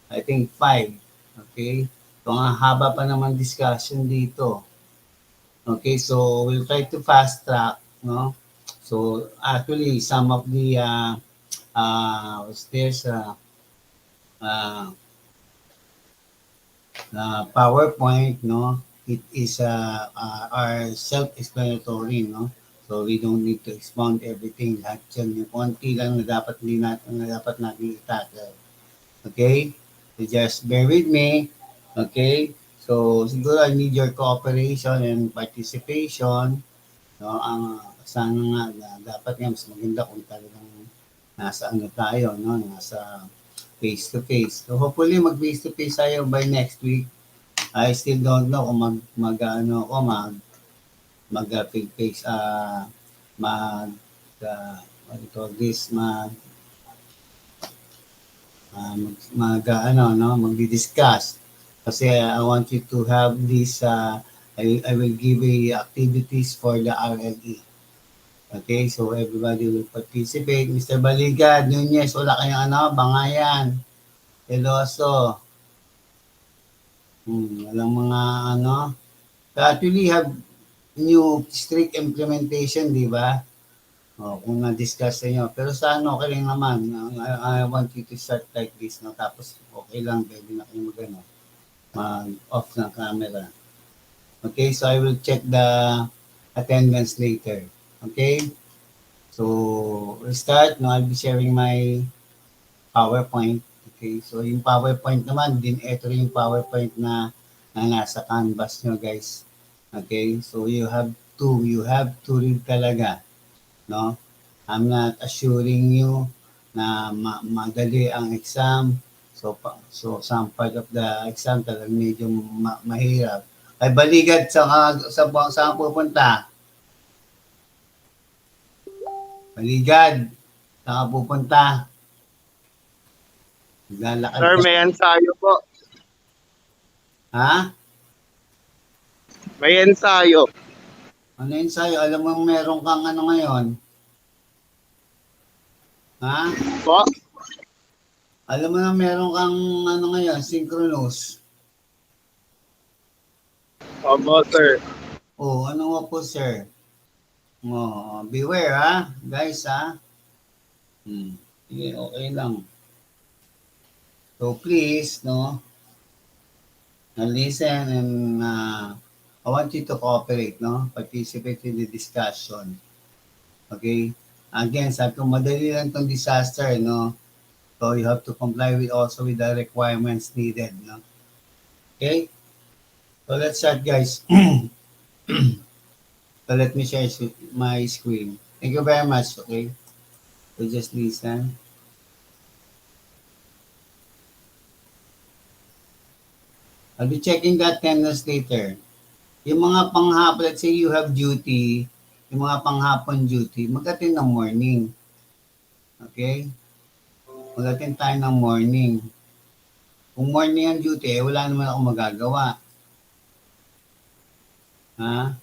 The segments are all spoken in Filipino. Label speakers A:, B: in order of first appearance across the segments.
A: I think 5. Okay? So, ang haba pa naman discussion dito. Okay, so we'll try to fast track, no? So, actually, some of the, there's uh, PowerPoint, no? It is are self-explanatory, no? So we don't need to expound everything. Lahat yan, yung konti lang na dapat natin i-tackle. Okay? So just bear with me. Okay? So siguro I need your cooperation and participation. No, ang sana nga dapat nga mas maganda kung talagang nasa ano tayo, no? Nasa face to face. So hopefully mag face to face tayo by next week. I still don't know kung mag ano ako mag face mag what do you call this ano no magdi-discuss kasi I want you to have this I will give a activities for the RLE. Okay, so everybody will participate. Mr. Baligad, Nunez, wala kayong ano, Bangayan, Eloso. Walang mga ano. So actually have new strict implementation, di ba? Kung na-discuss nyo. Pero sa ano, okay lang naman. I want you to start like this. No? Tapos okay lang, pwede na kayo mag-off ng camera. Okay, so I will check the attendance later. Okay? So, we'll start. No, I'll be sharing my PowerPoint. Okay, so yung PowerPoint naman, ito yung PowerPoint na nasa canvas nyo, guys. Okay, so you have to read talaga. No? I'm not assuring you na madali ang exam. So some part of the exam talagang medyo mahirap. Ay Baligad, saan pupunta? Baligad, saan ka pupunta? Naglalakad
B: Sir,
A: ka.
B: may ensayo po.
A: Ha?
B: May ensayo.
A: Ano yun sa'yo? Alam mo meron kang ano ngayon? Ha?
B: Po?
A: Alam mo na meron kang ano ngayon, synchronous.
B: Opo, sir.
A: Ano nga po, sir? Beware, ha? Guys, ha? Sige, okay lang. So, please, no? Listen and I want you to cooperate, no? Participate in the discussion. Okay? Again, sabi ko, madali lang itong disaster, no? So, you have to comply with also with the requirements needed, no? Okay? So, let's start, guys. So, let me share my screen. Thank you very much, okay? So, just listen. I'll be checking the attendance later. Yung mga panghapon, let's say you have duty, yung mga panghapon duty, mag-attend ng morning. Okay? Mag-attend tayo ng morning. Kung morning ang duty, wala naman ako magagawa. Ha?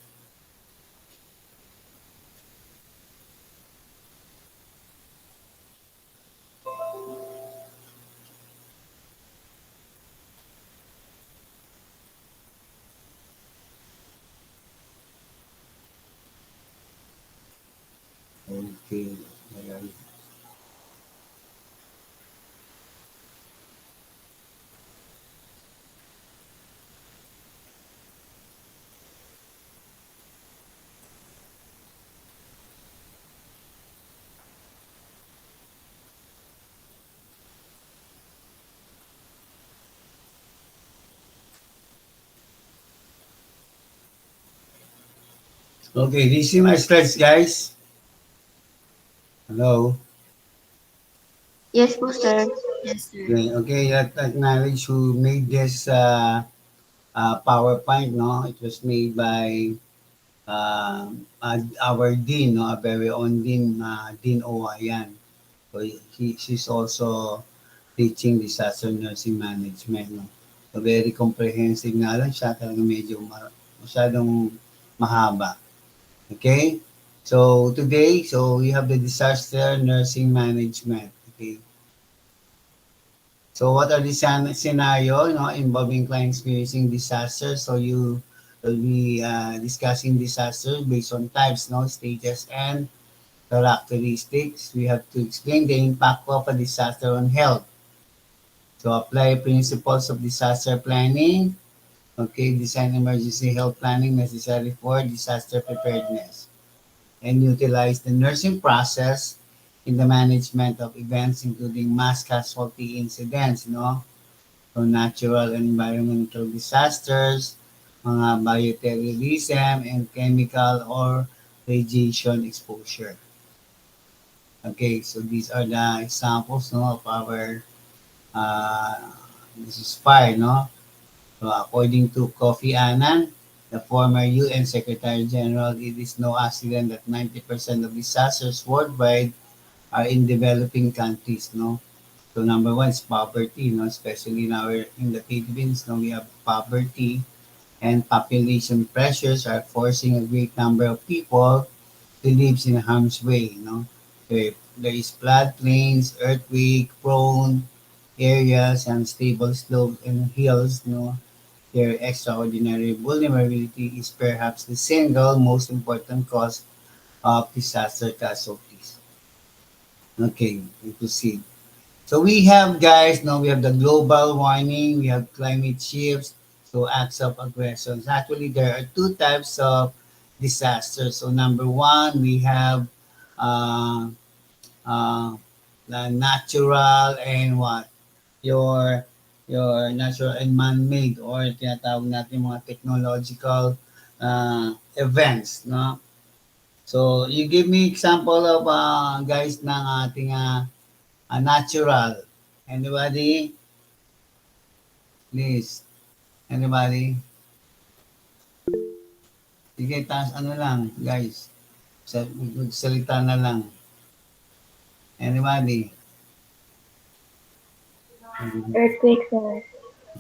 A: Okay. Ayan. Okay, do you see my slides, guys? Hello?
C: Yes po, sir.
D: Yes, sir.
A: Okay, acknowledge who made this PowerPoint, no? It was made by our Dean, no? Our very own Dean, Dean Owayan. So she's also teaching disaster nursing management, no? So very comprehensive nga lang siya, talaga medyo masyadong mahaba. Okay? So today, so we have the disaster nursing management. Okay? So what are the scenario, involving clients experiencing disaster? So you will be discussing disasters based on types, stages and characteristics. We have to explain the impact of a disaster on health. So apply principles of disaster planning. Okay, design emergency health planning necessary for disaster preparedness. And utilize the nursing process in the management of events including mass casualty incidents, So natural and environmental disasters, mga bioterrorism, and chemical or radiation exposure. Okay, so these are the examples, of our uh, this is fire, So according to Kofi Annan, the former UN Secretary General, it is no accident that 90% of disasters worldwide are in developing countries, So number one is poverty, especially in the Philippines, we have poverty and population pressures are forcing a great number of people to live in harm's way, There is floodplains, earthquake prone areas, unstable slopes and hills, Their extraordinary vulnerability is perhaps the single most important cause of disaster casualties. Okay, we proceed. So we have, guys, now we have the global warming, we have climate shifts, so acts of aggressions. Actually, there are two types of disasters. So number one, we have uh, uh, the natural and what? Your natural and man-made or tinatawag natin mga technological events, no? So you give me example of guys ng ating natural. Anybody? Please. Anybody? Sige, taas ano lang, guys. Magsalita na lang. Anybody?
C: Earthquake, sir.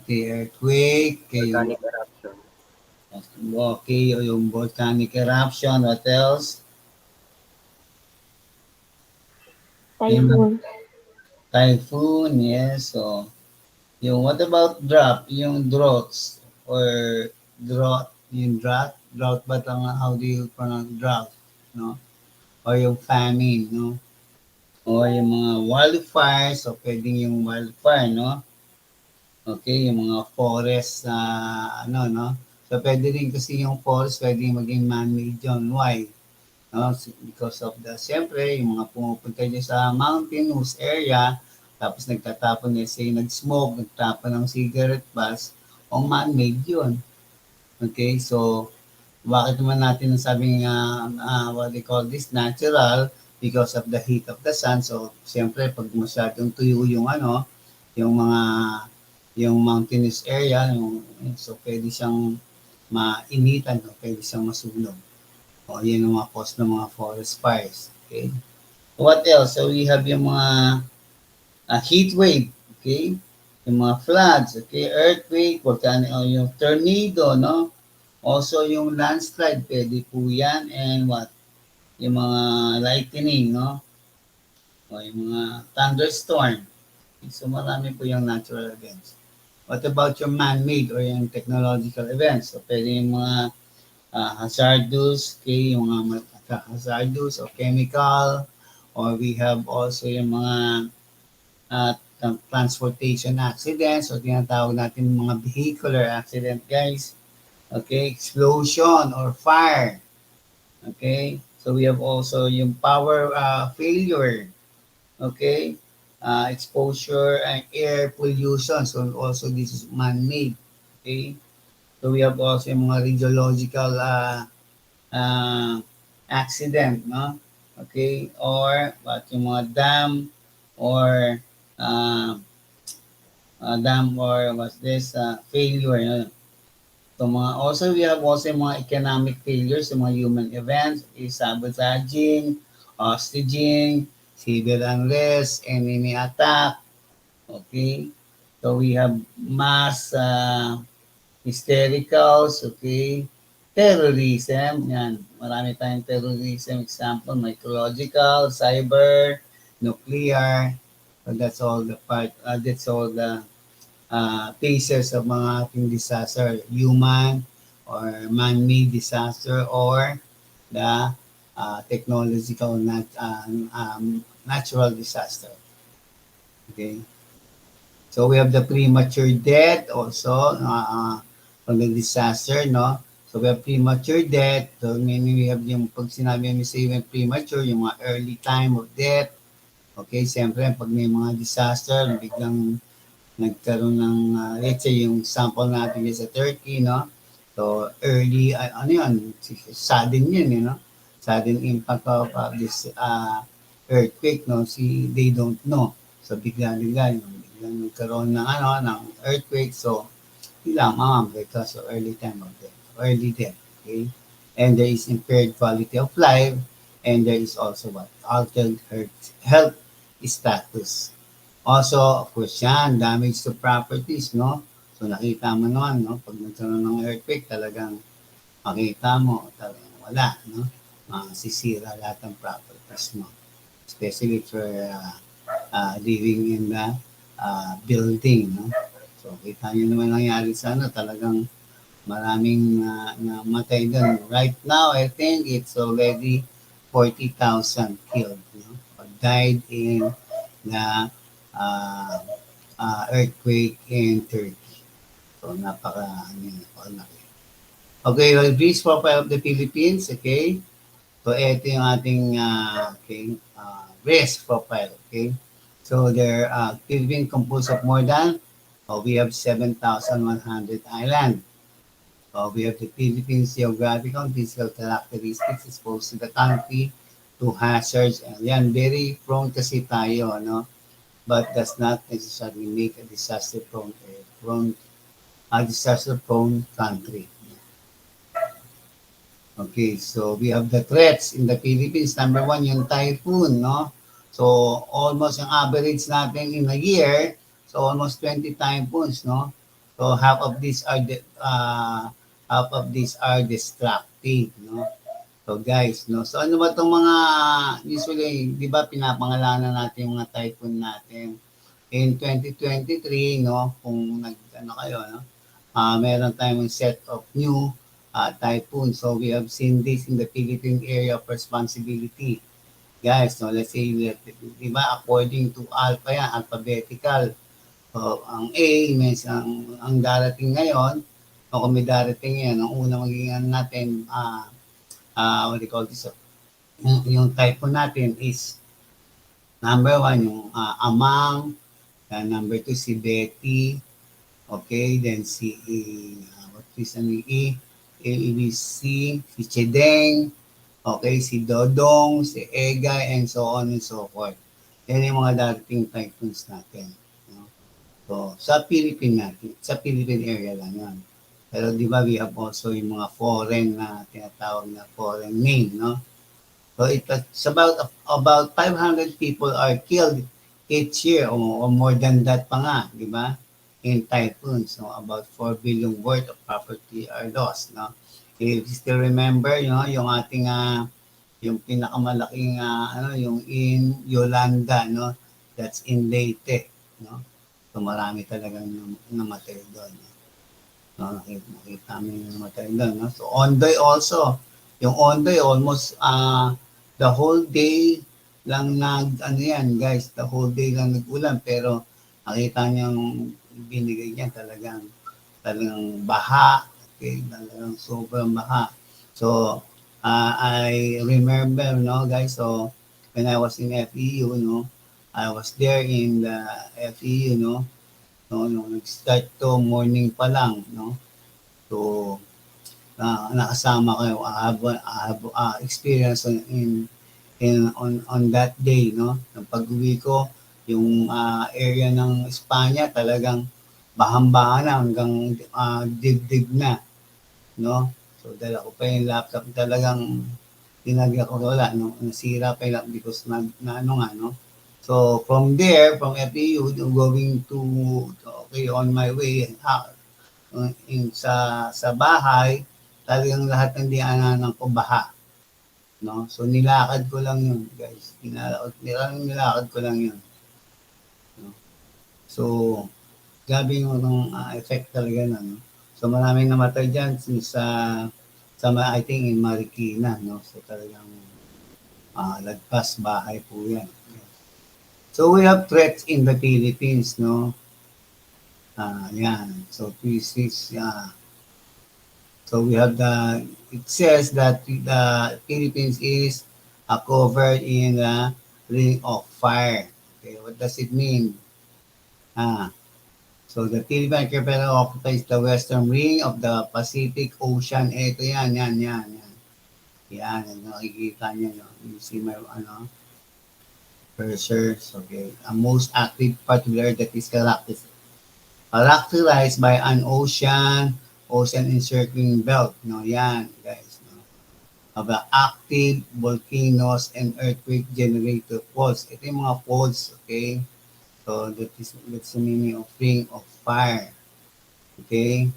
A: Okay, earthquake. Okay,
B: Volcanic eruption.
A: okay, yung volcanic eruption. What else?
C: Typhoon.
A: Typhoon, yes. So, what about droughts or drought ba how do you pronounce drought, no? Or yung famine, no? O yung mga wildfires, so pwedeng yung wildfire, no? Okay, yung mga forest na no? So pwede rin kasi yung forest pwedeng maging man-made yun. Why? No? Because of siyempre, yung mga pumupunta dyan sa mountainous area, tapos nagtatapon nag-smoke, nagtapon ng cigarette butts, o man-made yun. Okay, so bakit naman natin nasabing what they call this natural because of the heat of the sun. So siyempre pag masyadong tuyo yung mga yung mountainous area, so pwede siyang mainitan, pwede siyang masunog. O yan ang mga cause ng mga forest fires. Okay? What else? So we have yung mga heat wave, okay? Yung mga floods, okay? Earthquake, yung tornado, no? Also yung landslide, pwede po yan. And what? Yung mga lightning, no? O yung mga thunderstorm. So marami po yung natural events. What about yung man-made or yung technological events? So pwede yung mga hazardous, okay? Yung mga hazardous or chemical. Or we have also yung mga transportation accidents o tinatawag natin mga vehicular accident, guys. Okay, explosion or fire. Okay, so we have also yung power failure. Okay, exposure and air pollution. So also this is man-made. Okay, so we have also yung mga radiological accident, no? Okay, or yung mga dam or what's this failure, no? So also we have also mga economic failures, mga human events, sabotaging, hostage, civil unrest, enemy attack. Okay, so we have mass hystericals, okay, terrorism, yan, marami tayong terrorism example, mycological, cyber, nuclear, So that's all the that's all the phases of mga ating disaster, human or man-made disaster or the technological natural disaster. Okay. So we have the premature death also from the disaster, no? So we have premature death. So meaning we have yung pag sinabi mo sa yung premature, yung mga early time of death. Okay, siyempre pag may mga disaster, biglang nagkaroon ng, let's say yung sample natin sa Turkey, no? So early, ano yun, sudden yun, you know? Sudden impact of this earthquake, no? They don't know. So bigla-bigla, biglang nagkaroon ng, ng earthquake. So, ilang because of early time of death, early death, okay? And there is impaired quality of life, and there is also what? Altered health status. Also, of course yan, damage to properties, no? So nakita mo naman, no? Pag nagkaroon ng earthquake, talagang makita mo, talagang wala, no? Sisira lahat ng properties mo. Especially for living in the building, no? So kita nyo naman nangyari sa talagang maraming namatay doon. Right now, I think it's already 40,000 killed, no? Or died in the earthquake in Turkey. So, napakalaki. Okay, well, brief profile of the Philippines, okay? So, ito yung ating risk profile, okay? So, Philippines composed of more than, we have 7,100 islands. We have the Philippines geographical and physical characteristics exposed to the country to hazards. And yan, very prone kasi tayo, no? But does not necessarily make a disaster-prone country. Okay, so we have the threats in the Philippines. Number one, yung typhoon, no? So almost yung average natin in a year, so almost 20 typhoons, no? So half of these are destructive, no? So guys, no. So ano ba itong mga usually, 'di ba pinapangalanan natin yung mga typhoon natin? In 2023, no, kung kayo, no, meron tayong set of new typhoon. So we have seen this in the Philippine area of responsibility. Guys, no, let's say, di ba, according to alphabetical. So, ang A, ang darating ngayon, o kung may darating yan, ang unang magiging natin, what do you call this? Yung typhoon natin is number one, yung Amang, number two, si Betty, okay, then si si Chedeng, okay, si Dodong, si Egay, and so on and so forth. Yan yung mga darating typhoons natin. No? So, sa Philippine area lang yan. Pero di ba we have also yung mga foreign na tinatawag na foreign name, no? So it's about 500 people are killed each year or more than that pa nga, di ba? In typhoons, so about 4 billion worth of property are lost, no? If you still remember, you know, yung ating yung pinakamalaking yung in Yolanda, no? That's in Leyte, no? So marami talagang namatay doon. No, nakita mo yung namatay doon. No? So, Ondoy also. Yung Ondoy, almost the whole day lang guys. The whole day lang nag-ulan. Pero, nakita niyo yung binigay niya talagang baha. Okay? Talagang sobrang baha. So, I remember, no, guys, so, when I was in FEU, no, I was there in the FEU, no, no, nung nag-start to morning pa lang, no? So, nakasama kayo, I have experience on that day, no? Nang pag-uwi ko, yung area ng Espanya talagang bahang-baha na hanggang dibdib na, no? So, dala ko pa yung laptop, talagang tinagya ko wala, no? Nasira pa yung laptop because no? So, from there, from FEU, going to, okay, on my way, sa bahay, talagang lahat ng dianan ko baha. No? So, nilakad ko lang yun, guys. Nilakad ko lang yun. So, grabe yung effect talaga na, no? So, maraming namatay dyan I think in Marikina, no? So, talagang lagpas bahay po yan. So, we have threats in the Philippines, no? Yan. So, so we have it says that the Philippines is covered in a ring of fire. Okay, what does it mean? So the Philippine archipelago occupies the western ring of the Pacific Ocean. Ito yan. Yan, nakikita niyo, no? You see my, cursors, okay. A most active part of the Earth that is characterized by an ocean encircling belt, no? Yan, guys, no? Of the active volcanoes and earthquake generator faults. Ito yung mga faults, okay? So that's the meaning of ring of fire. Okay?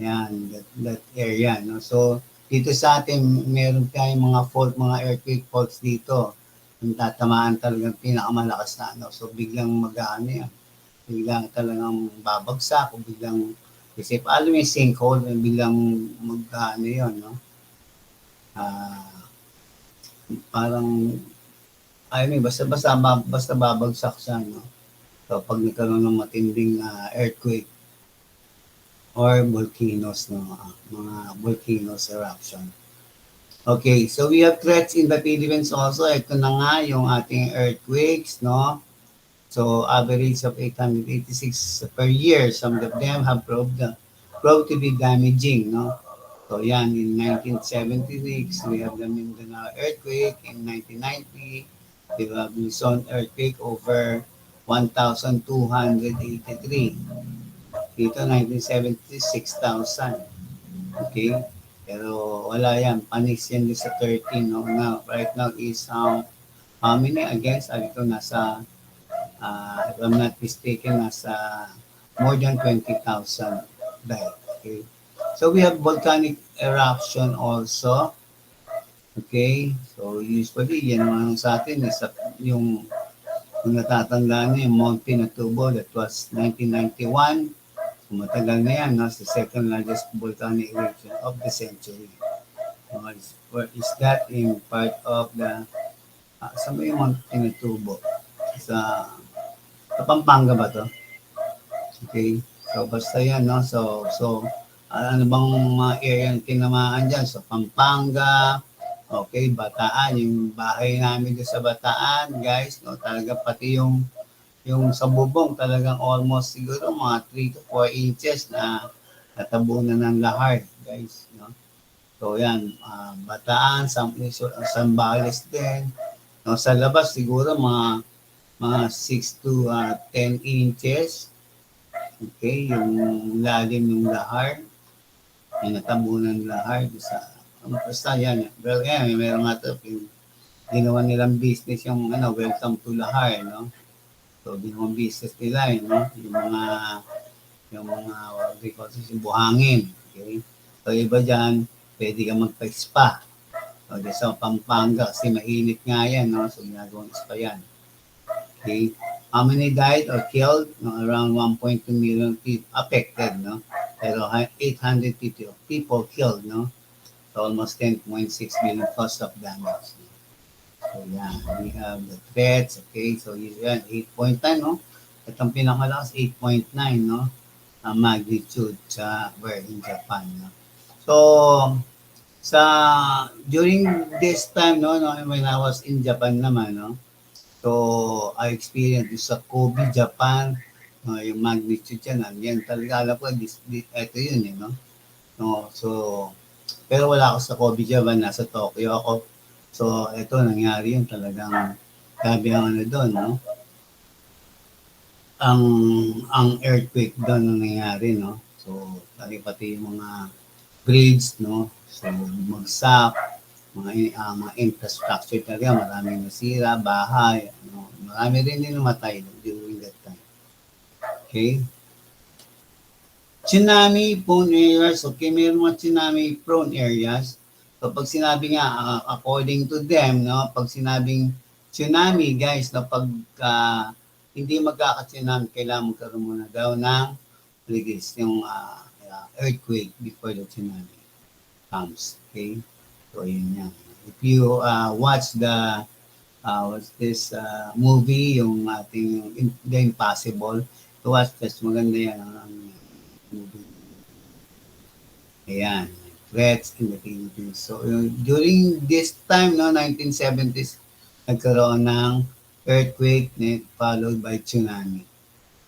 A: Yan, that area, no? So, dito sa atin, meron tayong mga fault, mga earthquake faults dito. Yung tatamaan talagang pinakamalakas na, no? So, biglang mag-ano yan. Biglang talagang babagsak o biglang, kasi alam mo yung sinkhole, biglang mag-ano yun, no? Parang, basta babagsak siya, no? So, pag nagkaroon ng matinding earthquake, or volcanoes, no? Mga volcanoes eruption. Okay, so we have threats in the Philippines also. Ito na nga yung ating earthquakes, no? So, average of 886 per year. Some of them have proved to be damaging, no? So, yan, in 1976, we have the Mindanao earthquake. In 1990, we have Luzon earthquake over 1,283. Dito, 1970, 6,000. Okay? Pero wala yan. Panis yan din sa 13. No? Now, right now is how many against? Dito nasa, if I'm not mistaken, nasa more than 20,000 died. Okay? So we have volcanic eruption also. Okay? So usually, yan naman sa atin. Yung natatandaan niyo, yung Mount Pinatubo, that was 1991. Matagal na yan, no? It's the second largest volcanic eruption of the century. Where is that in part of the, saan ba yung Mount Pinatubo? Sa Pampanga ba to? Okay, so basta yan, no? So ano bang mga area yung tinamaan dyan? So Pampanga, okay, Bataan, yung bahay namin doon sa Bataan, guys, no? Talaga pati yung sa bubong talagang almost siguro mga 3 to 4 inches na natabunan ng lahar, guys, no? So yan, Bataan, Zambales din, no? Sa labas siguro mga 6 to 10 inches, okay, yung lalim ng lahar, yung natabunan ng lahar sa basta yan. Well, yan, meron nga ito, ginawa nilang business yung welcome to lahar, no? So, yung business nila, no? Yung mga what they call this, yung buhangin. Okay? So, iba dyan, pwede ka magpa-spa. So, sa Pampanga, kasi mainit nga yan, no? So, ginagawang spa yan. Okay? How many died or killed? No, around 1.2 million people affected, no? Pero 850 people killed, no? So, almost 10.6 million cost of damage. So, yan. We have the threats. Okay. So, yan. 8.9, no? Itong pinakamalakas, 8.9, no? Magnitude in Japan, no? So, during this time, no, when I was in Japan naman, no? So, I experienced sa Kobe, Japan, yung magnitude yan talaga, alam ko, ito yun, no? No, so, pero wala ako sa Kobe, Japan, nasa Tokyo ako. So, ito, nangyari yun talagang grabe ang doon, no? Ang earthquake doon ang nangyari, no? So, pati yung mga bridge, no? So, bumagsak, mga infrastructure talaga, maraming nasira, bahay, no? Marami rin din namatay during that time. Okay? Tsunami prone areas, okay, mayroon mga tsunami prone areas. So pag sinabi nga, according to them, no, pag sinabing tsunami, guys, no, pag hindi magkakatsunami, kailangan magkaroon muna daw ng release, yung earthquake before the tsunami comes. Okay? So, yun yan. If you watch the what's this movie, yung ating The Impossible, to watch this, maganda yan ang movie. Ayan, threats in the Philippines. So, during this time, no, 1970s, nagkaroon ng earthquake followed by tsunami.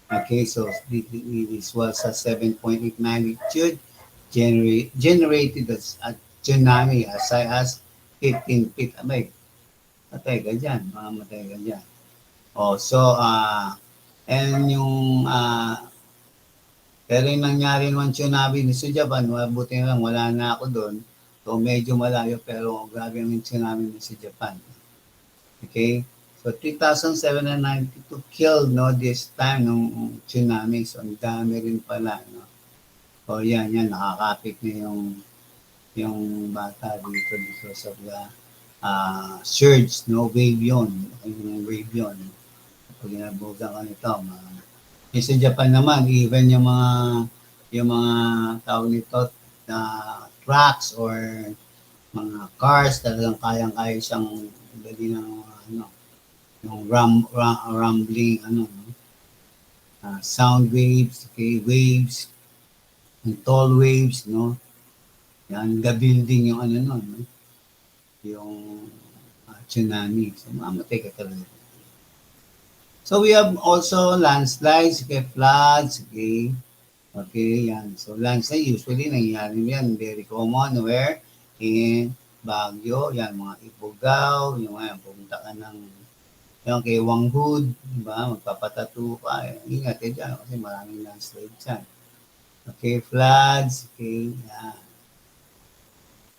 A: Okay, so this was a 7.8 magnitude generated as a tsunami as high as 15 feet. Abay, patay ka dyan, mamamatay ka dyan. Oh, so, and yung, pero yung nangyari naman tsunami sa Japan, buti na lang, wala na ako doon. So, medyo malayo, pero grabe yung tsunami sa Japan. Okay? So, 3,792 killed, no, this time, nung tsunami. So, ang dami rin pala, no. So, yan, nakakapit na yung bata dito because of the surge, no, wave yun. Yung wave yun. Pag inabugan ka nito, sa Japan naman, even yung mga tawag nito, trucks or mga cars, talagang kayang-kaya siyang dali ng yung rumbling, sound waves, okay, waves, yung tall waves, no? Yan, the building yung no? Yung tsunami. So, mamatay ka talaga. So, we have also landslides, okay, floods, okay. Okay, yan. So, landslide, usually, nangyayari yan, very common, where? In Baguio, yan, mga Ifugao, yung pumunta ka ng yung kay Wanghud, diba? Magpapatattoo ka. Ingat ka dyan kasi maraming landslide dyan. Okay, floods. Okay, yan.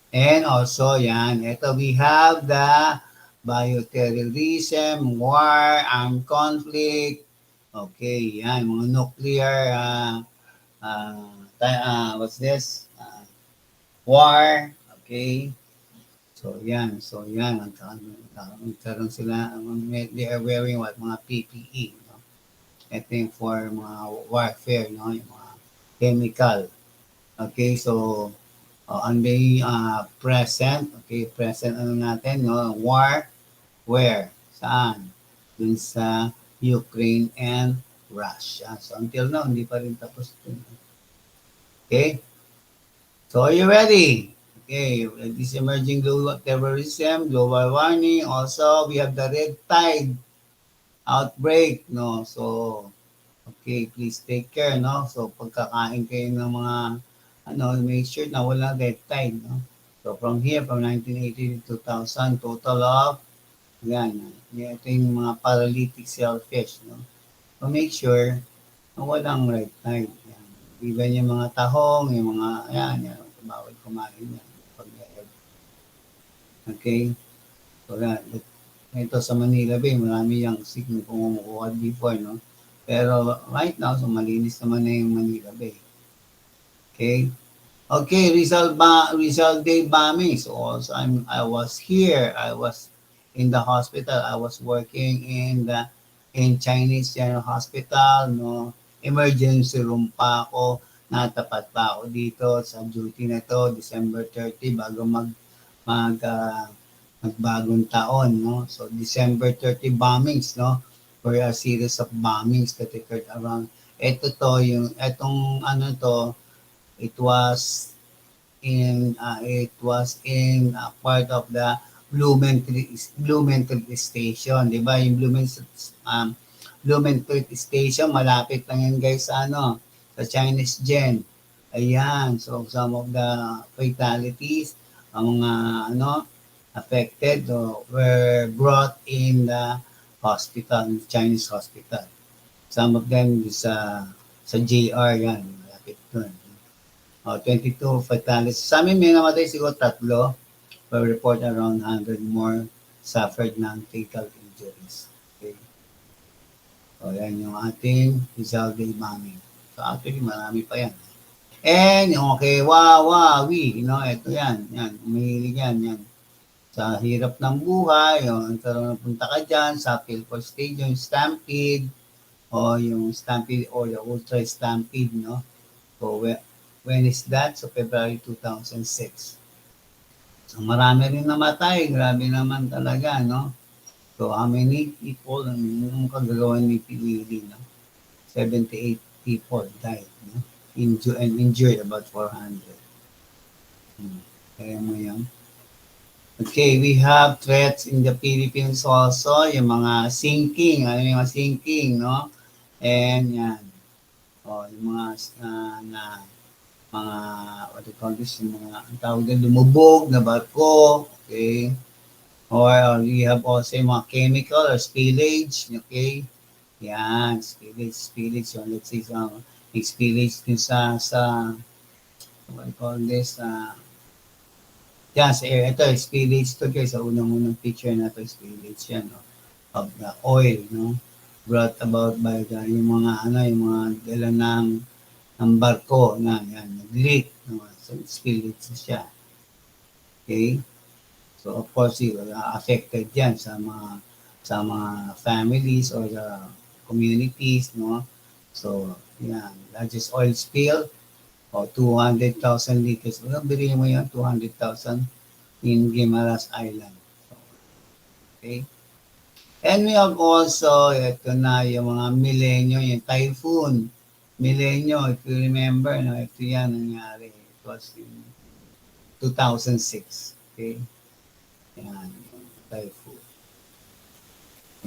A: And also, yan. Ito, we have the bioterrorism, war, armed conflict. Okay, yan. Mga nuclear, what's this? War. Okay. So, yan. Magkaroon sila, they are wearing mga PPE. No? Ito yung for mga warfare, no? Yung mga chemical. Okay, so, on the present, okay, present natin, no? War, where? Saan? Dun sa Ukraine and Russia. So, until now, hindi pa rin tapos dun. Okay? So, are you ready? Okay, this emerging global terrorism, global warming. Also, we have the red tide outbreak, no? So, okay, please take care, no? So, pagkakain kayo ng mga, make sure na wala red tide, no? So, from 1980 to 2000, total of, yan, ito yung mga paralytic shellfish, no? So, make sure na walang red tide. Yan. Even yung mga tahong, yung mga, bawal kumain yan. Okay? So, ito sa Manila Bay, marami yung signal kung kumukuha before, no? Pero right now, so malinis naman na yung Manila Bay. Okay? Okay, Rizal Day bombing. So also, I was here. I was in the hospital. I was working in Chinese General Hospital, no? Emergency room pa ako. Natapat pa ako dito sa duty na to, December 30, bago magbagong taon, no? So, December 30 bombings, no? For a series of bombings that occurred around. Ito to, etong it was in part of the Blumentritt Station, di ba? Yung Blumentritt Station, malapit lang yan guys sa Chinese Gen. Ayan, so some of the fatalities, ang mga affected were brought in the hospital, Chinese hospital. Some of them sa JR yan, malapit doon. 22 fatalities. Sa amin may namatay siguro 3, but report around 100 more suffered non-fatal injuries. Okay. So yan yung ating Rizal Day bombing. So actually marami pa yan. And okay, Wawi, ito yan, umihilig yan. Sa hirap ng buhay, karoon na punta ka dyan, sa Philpott Stadium, Stampede, o yung stampede or the ultra stampede, no? So, when is that? So, February 2006. So, marami rin namatay. Grabe naman talaga, no? So, how many people ang kagagawa ni Pilili, no? 78 people died, no? Injured about 400. Kaya mo yan. Okay, we have threats in the Philippines also, yung mga sinking, ano yung mga sinking, no? And yan. Yung mga mga what do you call this, yung mga ang tawag din, lumubog na barko, okay? Or we have also yung mga chemical or spillage, okay? Yan, spillage. So let's say spillage din sa what do you call this, yan, sa air. Ito, spillage to guys. Sa unang-unang picture na to, spillage yan, no? Of the oil, no? Brought about by yung mga dala ng barko na yan, nag-leak, no? So, spillage siya. Okay? So, of course, affected yan sa mga families or the communities, no? So, yan, largest oil spill, 200,000 liters. Bilhin mo yan, 200,000 in Guimaras Island. Okay? And we have also, ito na, yung mga Milenyo, yung typhoon. Milenyo, if you remember, no, ito yan nangyari. It was in 2006. Okay? Yan, yung typhoon.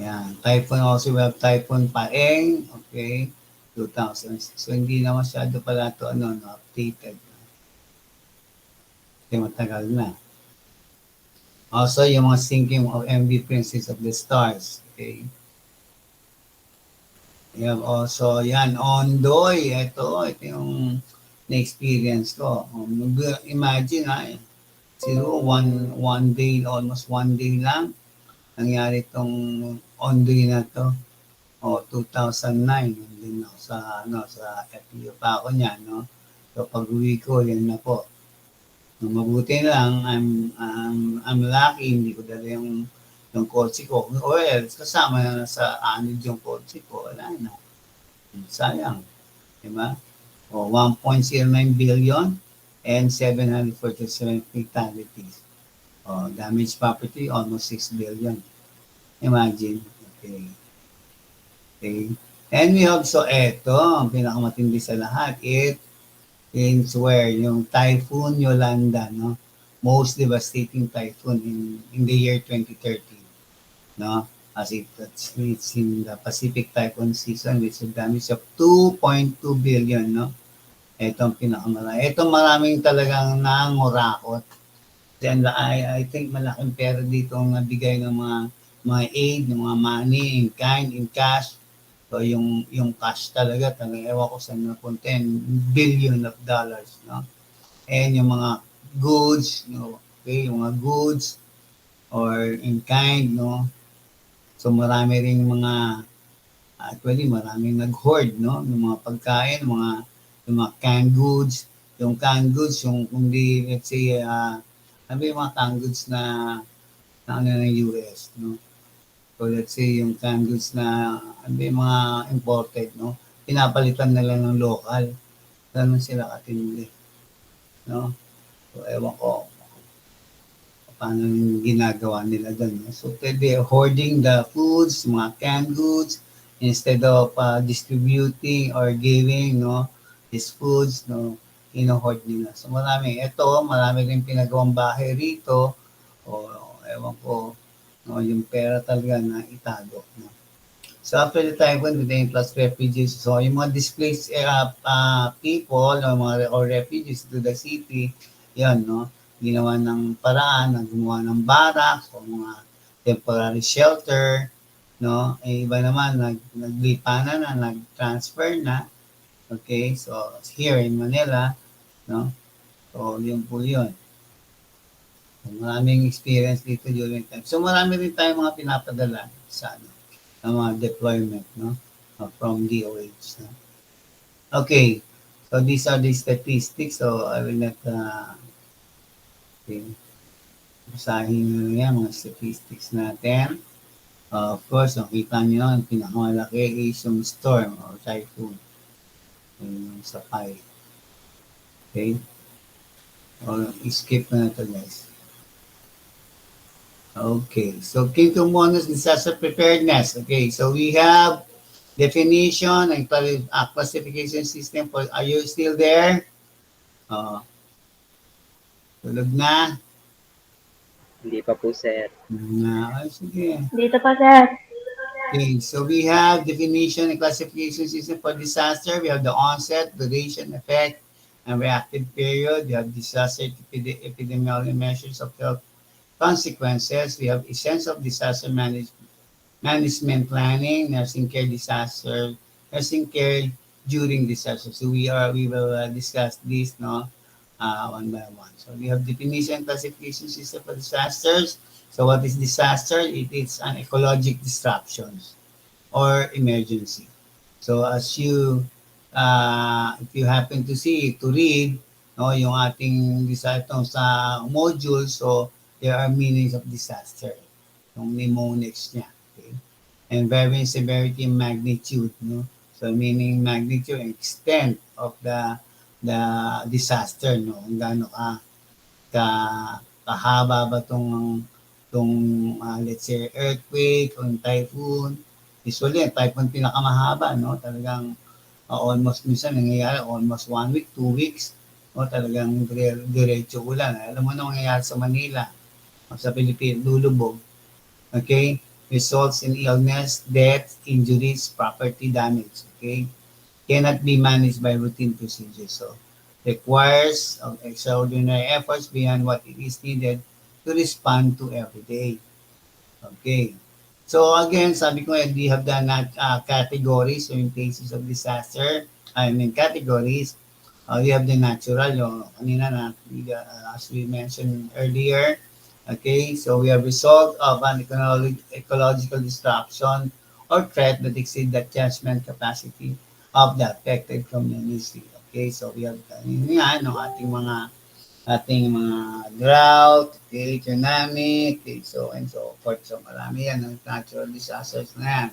A: Yan, typhoon also, we have Typhoon Paeng. Okay? 2006. So, hindi na masyado pala ito, updated. Kasi matagal na. Also, yung mga sinking of MV Princess of the Stars. Okay. You have also, yan, Ondoy. Ito yung na-experience ko. Imagine, siguro one day, almost one day lang, nangyari itong Ondoy na to. 2009, din ako sa FEU pa ako niyan, no? So pag-uwi ko, yan na po. Mabuti lang, I'm lucky, hindi ko dala yung kotse ko. Well, kasama na sa anid yung kotse ko, wala na. Sayang. Diba? 1.09 billion and 747 fatalities. Damaged property, almost 6 billion. Imagine. Okay. And we have, so eto, ang pinakamatindi sa lahat, it is where yung Typhoon Yolanda, no? Most devastating typhoon in the year 2013, no? As it's in the Pacific typhoon season with a damage of 2.2 billion, no? Ito ang pinakamalaki. Ito maraming talagang nangurakot. Then I think malaking pera dito ang nabigay ng mga aid, ng mga money in kind, in cash. So yung cash talaga ewan ko saan napunta, billion of dollars, no? And yung mga goods, no? Okay, yung mga goods or in kind, no? So marami ring actually maraming nag-hoard, no? Yung mga pagkain, yung mga canned goods, yung kundi let's say ano yung mga canned goods na ng US, no? So let's say yung canned goods na mga imported, no? Pinapalitan nila ng local. Ganun sila katindi. No? So ewan ko paano yung ginagawa nila doon. No? So they're hoarding the foods, mga canned goods, instead of distributing or giving, no, these foods, no, ino-hoard nila. So marami rin pinagawang bahay rito. Ewan ko, no, yung pera talaga na itago. No? So after the typhoon, with the influx refugees, so yung mga displaced people or refugees to the city, yan, no, ginawa ng paraan, gumawa ng barracks o mga temporary shelter, no, iba naman, naglipa na, nag-transfer na, okay, so here in Manila, no, so yun po yun. Maraming experience dito during time. So marami rin tayong mga pinapadala sa mga deployment, no? From DOH. No? Okay. So these are the statistics. So I will not basahin nyo yan, mga statistics natin. Of course, nakita nyo, ang pinakamalaki is yung storm or typhoon. Yung Sakay. Okay? O, skip na ito, guys. Okay, so key components disaster preparedness. Okay, so we have definition and classification system. Are you still there? Tulog na?
D: Hindi pa po, sir.
A: Sige.
C: Dito pa, sir.
A: Okay, so we have definition and classification system for disaster. We have the onset, duration, effect, and reactive period. We have disaster epidemiological measures of health consequences. We have essence of disaster management planning, nursing care disaster, nursing care during disaster. So we will discuss this one by one. So we have definition and classification system for disasters. So what is disaster? It is an ecologic disruption or emergency. So as if you happen to read, yung ating disaster sa module, so there are meanings of disaster. Yung mnemonics niya. Okay? And varying severity and magnitude. No? So meaning magnitude and extent of the disaster. No? Kung gaano kahaba ba itong let's say earthquake o typhoon. Usually yung typhoon pinakamahaba, no? Talagang almost minsan nangyayari almost 1 week, 2 weeks, no? Talagang diretso ulan. Alam mo na nangyayari sa Manila, sa Pilipinas, lulubog. Okay? Results in illness, death, injuries, property damage. Okay? Cannot be managed by routine procedures. So, requires extraordinary efforts beyond what it is needed to respond to every day. Okay. So again, sabi ko, we have done categories, so in cases of disaster, categories, we have the natural, kanina as we mentioned earlier. Okay, so we have result of an ecological disruption or threat that exceed the judgment capacity of the affected community. Okay, so we have ating mga drought, okay, tsunami, okay, so and so forth. So marami yan ng natural disasters na yan.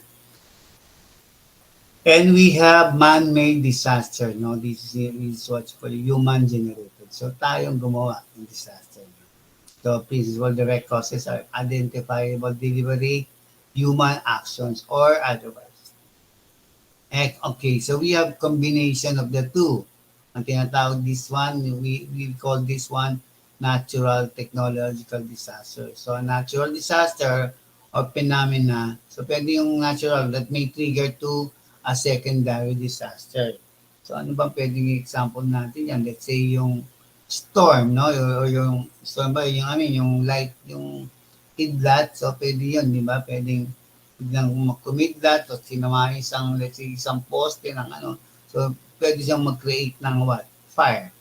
A: And we have man-made disaster, no? This is what's called human generated. So tayong gumawa ng disaster. So principal direct causes are identifiable delivery, human actions, or otherwise. Okay, so we have combination of the two. Ang tinatawag this one, we call this one natural technological disaster. So natural disaster or phenomena, so pwede yung natural that may trigger to a secondary disaster. So ano ba pwedeng example natin yan? Let's say yung storm, no? Or yung storm ba, yung light, yung kidlat, so pwede yun, di ba? Pwedeng biglang kumidlat o sinamahin let's say isang poste ng so pwede siyang mag-create ng what? Fire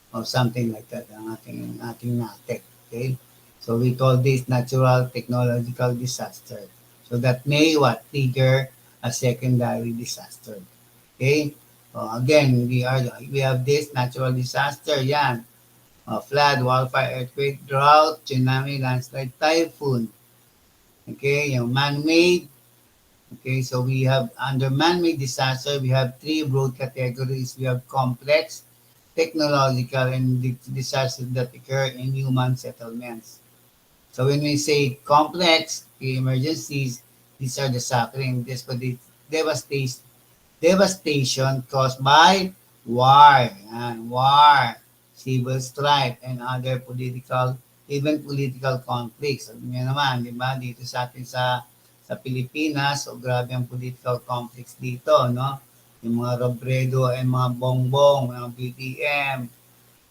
A: or something like that ang ating natek. Okay? So we call this natural technological disaster. So that may trigger a secondary disaster. Okay? So again, we have this natural disaster, yan. Flood, wildfire, earthquake, drought, tsunami, landslide, typhoon. Okay, yung man-made. Okay, so we have under man-made disaster, we have 3 broad categories. We have complex, technological, and disasters that occur in human settlements. So when we say complex emergencies, these are the suffering, devastation caused by war, civil strife, and other political conflicts. Sabi niyo naman, di ba, dito sa atin sa Pilipinas, so grabe ang political conflicts dito, no? Yung mga Robredo and mga Bongbong, mga BTM,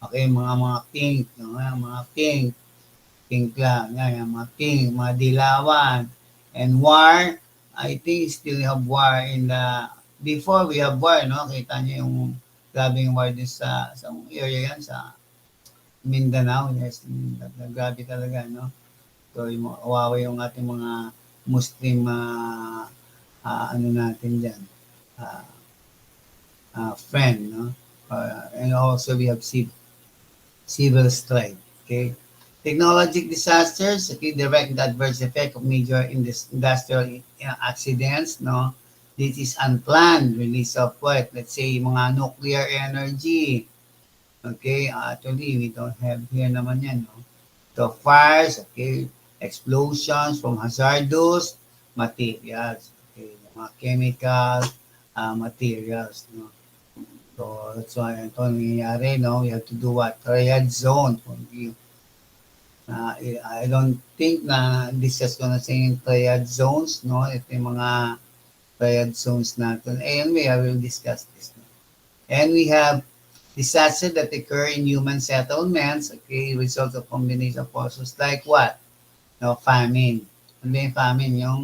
A: okay, mga pink, mga pink lang, yan, mga pink, mga dilawan, and war, I think still have war before we have war, no? Kita niyo yung grabe yung war din sa area yan, sa Mindanao, yes, grabe talaga, no? So, awawa yung ating mga Muslim natin dyan, friend, no? And also we have civil strife, okay? Technologic disasters, okay, direct adverse effect of major industrial accidents, no? This is unplanned release of what? Let's say, mga nuclear energy. Okay, actually, we don't have here naman yan, no? So, fires, okay, explosions from hazardous materials, okay, mga chemical materials, no? So, that's why ito nangyayari, no? We have to do what? Triad zone. Kung I don't think na this is gonna say in triad zones, no? Ito yung mga triad zones natin. Anyway, I will discuss this. No? And we have disasters that occur in human settlements, okay, result of combination of forces like what? No, famine. Ano ba yung famine? Yung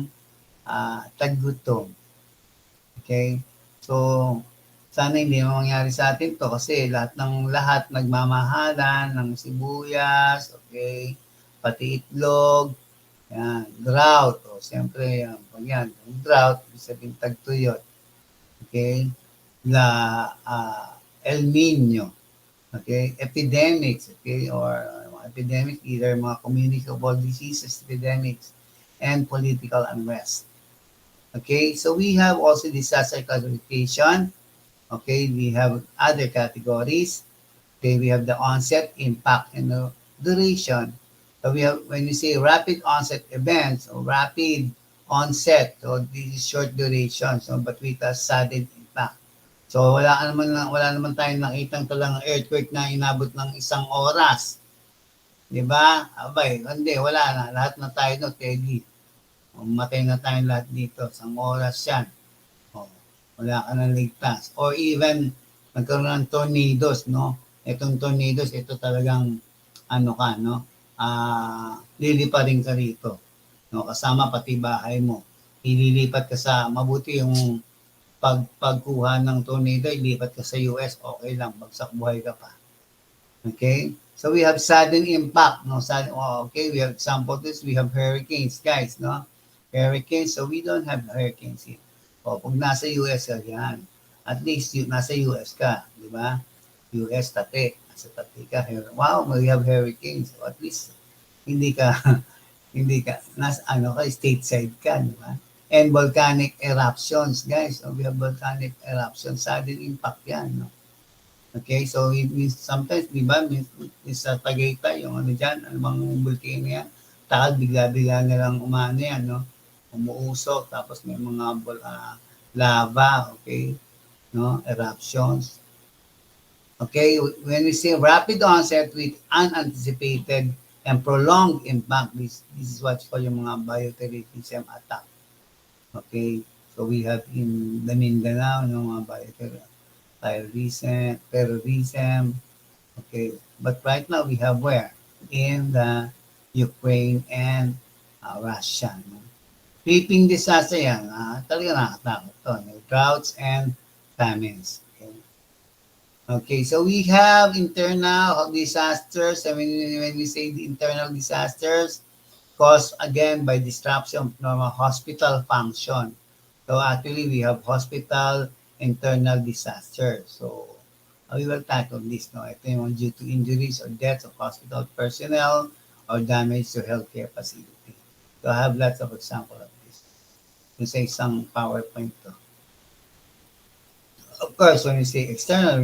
A: taggutom. Okay? So, sana hindi mangyari sa atin to kasi lahat nagmamahalan ng sibuyas, okay, pati itlog, yan, drought, o siyempre, pag yan, drought, sabihin tagtuyot, okay, El Nino, okay, epidemics, okay, or epidemic, either mga communicable diseases, epidemics, and political unrest. Okay, so we have also disaster classification. Okay, we have other categories. Okay, we have the onset, impact, and the duration. So we have, when we say rapid onset events or rapid onset, so this is short duration, so but with a sudden impact. So wala naman tayong nakitang talang earthquake na inabot ng 1 oras. Di ba? Abay, hindi, wala na. Lahat na tayo no, Teddy. Matay na tayong lahat dito. 1 oras yan. Wala ka nang ligtas. Or even, nagkaroon ng tornadoes, no? Itong tornadoes, ito talagang, lilipa rin ka rito. No? Kasama pati bahay mo. Ililipat ka sa, mabuti yung pagkuha ng tornado, ilipat ka sa US, okay lang, bagsak buhay ka pa. Okay? So we have sudden impact, no? Okay, we have example this, we have hurricanes, guys, no? Hurricanes, so we don't have hurricanes here. O, pag nasa US ka, yan. At least, nasa US ka, di ba? US, Tate. Nasa Tate ka. Wow, we have hurricanes. So at least, hindi ka, nasa, stateside ka, di ba? And volcanic eruptions, guys. So we have volcanic eruptions. Sudden impact yan, no? Okay, so it means sometimes, di ba, sa Tagaytay, yung dyan, bang volcano yan, bigla-bigla nilang yan, no? Umuusok, tapos may mga lava, okay, no, eruptions. Okay, when we say rapid onset with unanticipated and prolonged impact, this is what's called yung mga bioterrorism attack. Okay, so we have in the Mindanao, no, mga terrorism, okay, but right now we have where? In the Ukraine and Russia, no? Creeping disaster yan, talaga nakakatakot to. Droughts and famines. Okay, so we have internal disasters. And when we say the internal disasters, caused again by disruption of normal hospital function. So actually, we have hospital internal disasters. So we will tackle this. No? Ito yung due to injuries or deaths of hospital personnel or damage to healthcare facility. So I have lots of examples of this. Yung sa isang PowerPoint to. Of course, when we say external,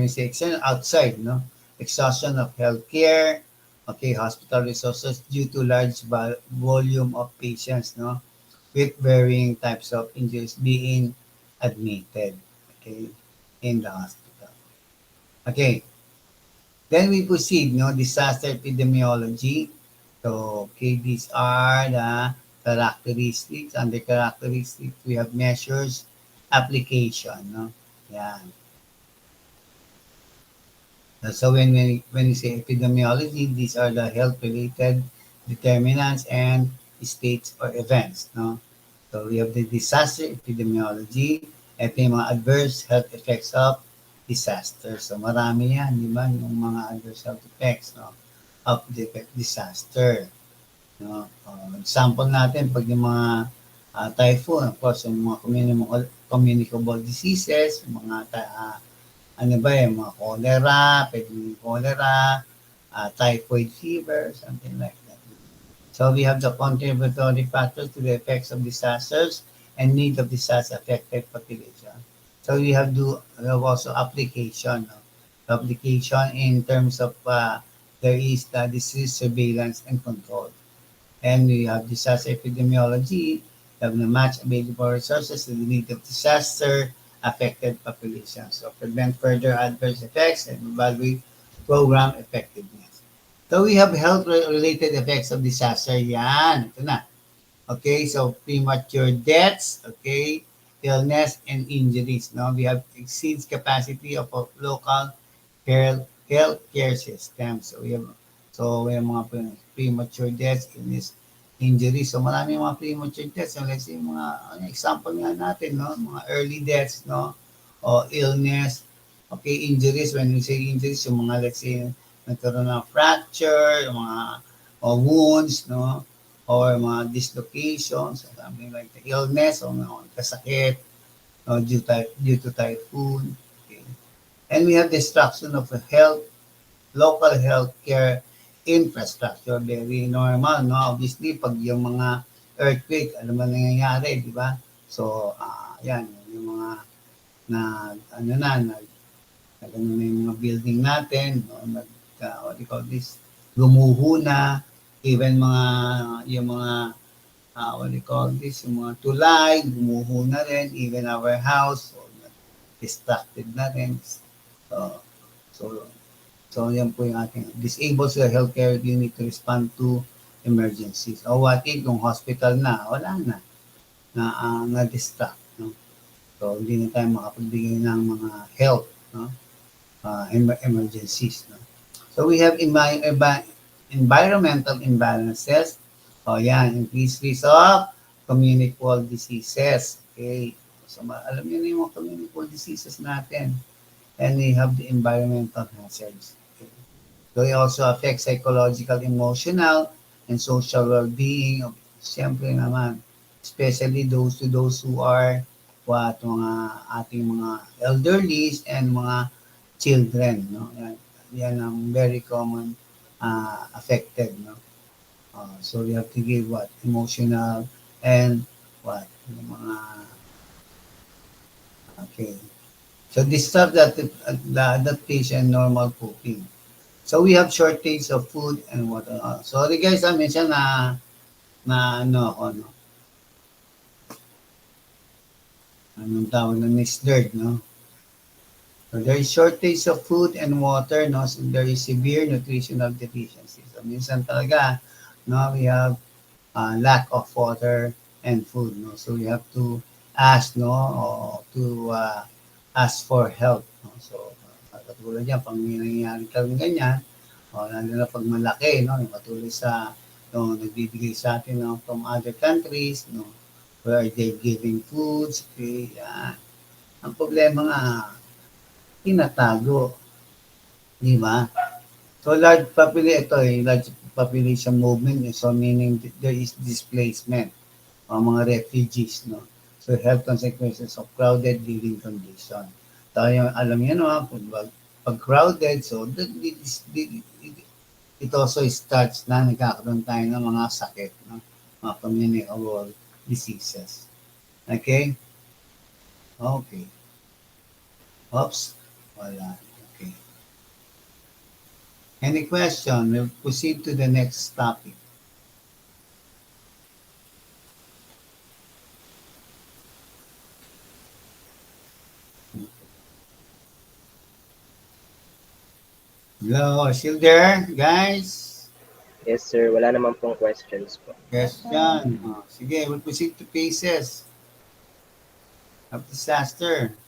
A: outside, no? Exhaustion of healthcare, okay, hospital resources due to large volume of patients, no? With varying types of injuries being admitted, okay, in the hospital. Okay, then we proceed, no? Disaster epidemiology. So, okay, these are the characteristics. Under characteristics, we have measures, application, no? Yan. So when we say epidemiology, these are the health-related determinants and states or events, no? So we have the disaster epidemiology, ito yung mga adverse health effects of disaster. So marami yan, di ba? Yung mga adverse health effects, no? Of the disaster. No? Example natin, pag yung mga typhoon, of course, yung mga communicable diseases, yung mga mga cholera, typhoid fever, something like that. So we have the contributory factors to the effects of disasters and need of disaster-affected population. So we have also application. No? Application in terms of there is the disease surveillance and control. And we have disaster epidemiology, we have the match available resources to the need of disaster affected populations. So prevent further adverse effects and evaluate program effectiveness. So we have health-related effects of disaster. Yan, ito na. Okay, so premature deaths, okay, illness and injuries. No, we have exceeds capacity of local healthcare system. So we have mga premature deaths, illness, injuries. So marami mga premature deaths. So let's say mga example nga natin, no, mga early deaths, no, o illness, okay, injuries. When we say injuries, yung mga let's say nagkaroon ng fracture, yung mga wounds, no, or mga dislocations, something like the illness, o kasakit, due to typhoon. Okay. And we have destruction of local healthcare infrastructure. Very normal, no? Obviously, pag yung mga earthquake, ano man nangyayari, di ba? So, yan, yung mga yung mga building natin, no? What do you call this? Gumuho na, even yung mga what do you call this? Yung mga tulay, gumuho na rin, even our house, so, distracted na rin. So yan po yung ating disabled sa healthcare unit to respond to emergencies. O what if yung hospital na, wala na distract. No? So hindi na tayo makapagbigay ng mga health, no? Emergencies. No? So we have environmental imbalances. O yan, increased risk of communicable diseases. Okay. So alam niyo na yung mga communicable diseases natin. And we have the environmental hazards. Okay. So it also affects psychological, emotional, and social well-being. Siyempre naman, especially those who are mga ating mga elderlies and mga children. No? Yan ang very common affected. No? So we have to give emotional and yung mga okay. So disrupt the adaptation, normal coping. So we have shortage of food and water. Sorry guys, mention na anong tawag na mislead, no? So there is shortage of food and water, no? So there is severe nutritional deficiency. So minsan talaga, no, we have lack of water and food, no? So we have to ask, no, ask for help. No? So, katulad yan, pag may nangyayari kami ganyan, lalo na pag malaki, no? Yung katulad sa nagbibigay sa atin from other countries, no? Where they giving foods, okay, yan. Ang problema nga, tinatago. Di ba? So, large population movement, so meaning there is displacement of mga refugees, no? So, health consequences of crowded living condition. Tayo, alam niyo, no, pag crowded, so it also starts na nagkakaroon tayo ng mga sakit, no? Mga communicable diseases. Okay? Okay. Oops. Wala. Okay. Any question? We'll proceed to the next topic. Hello, still there, guys?
D: Yes, sir. Wala naman pong questions po.
A: Question. Sige, we'll proceed to cases of disaster.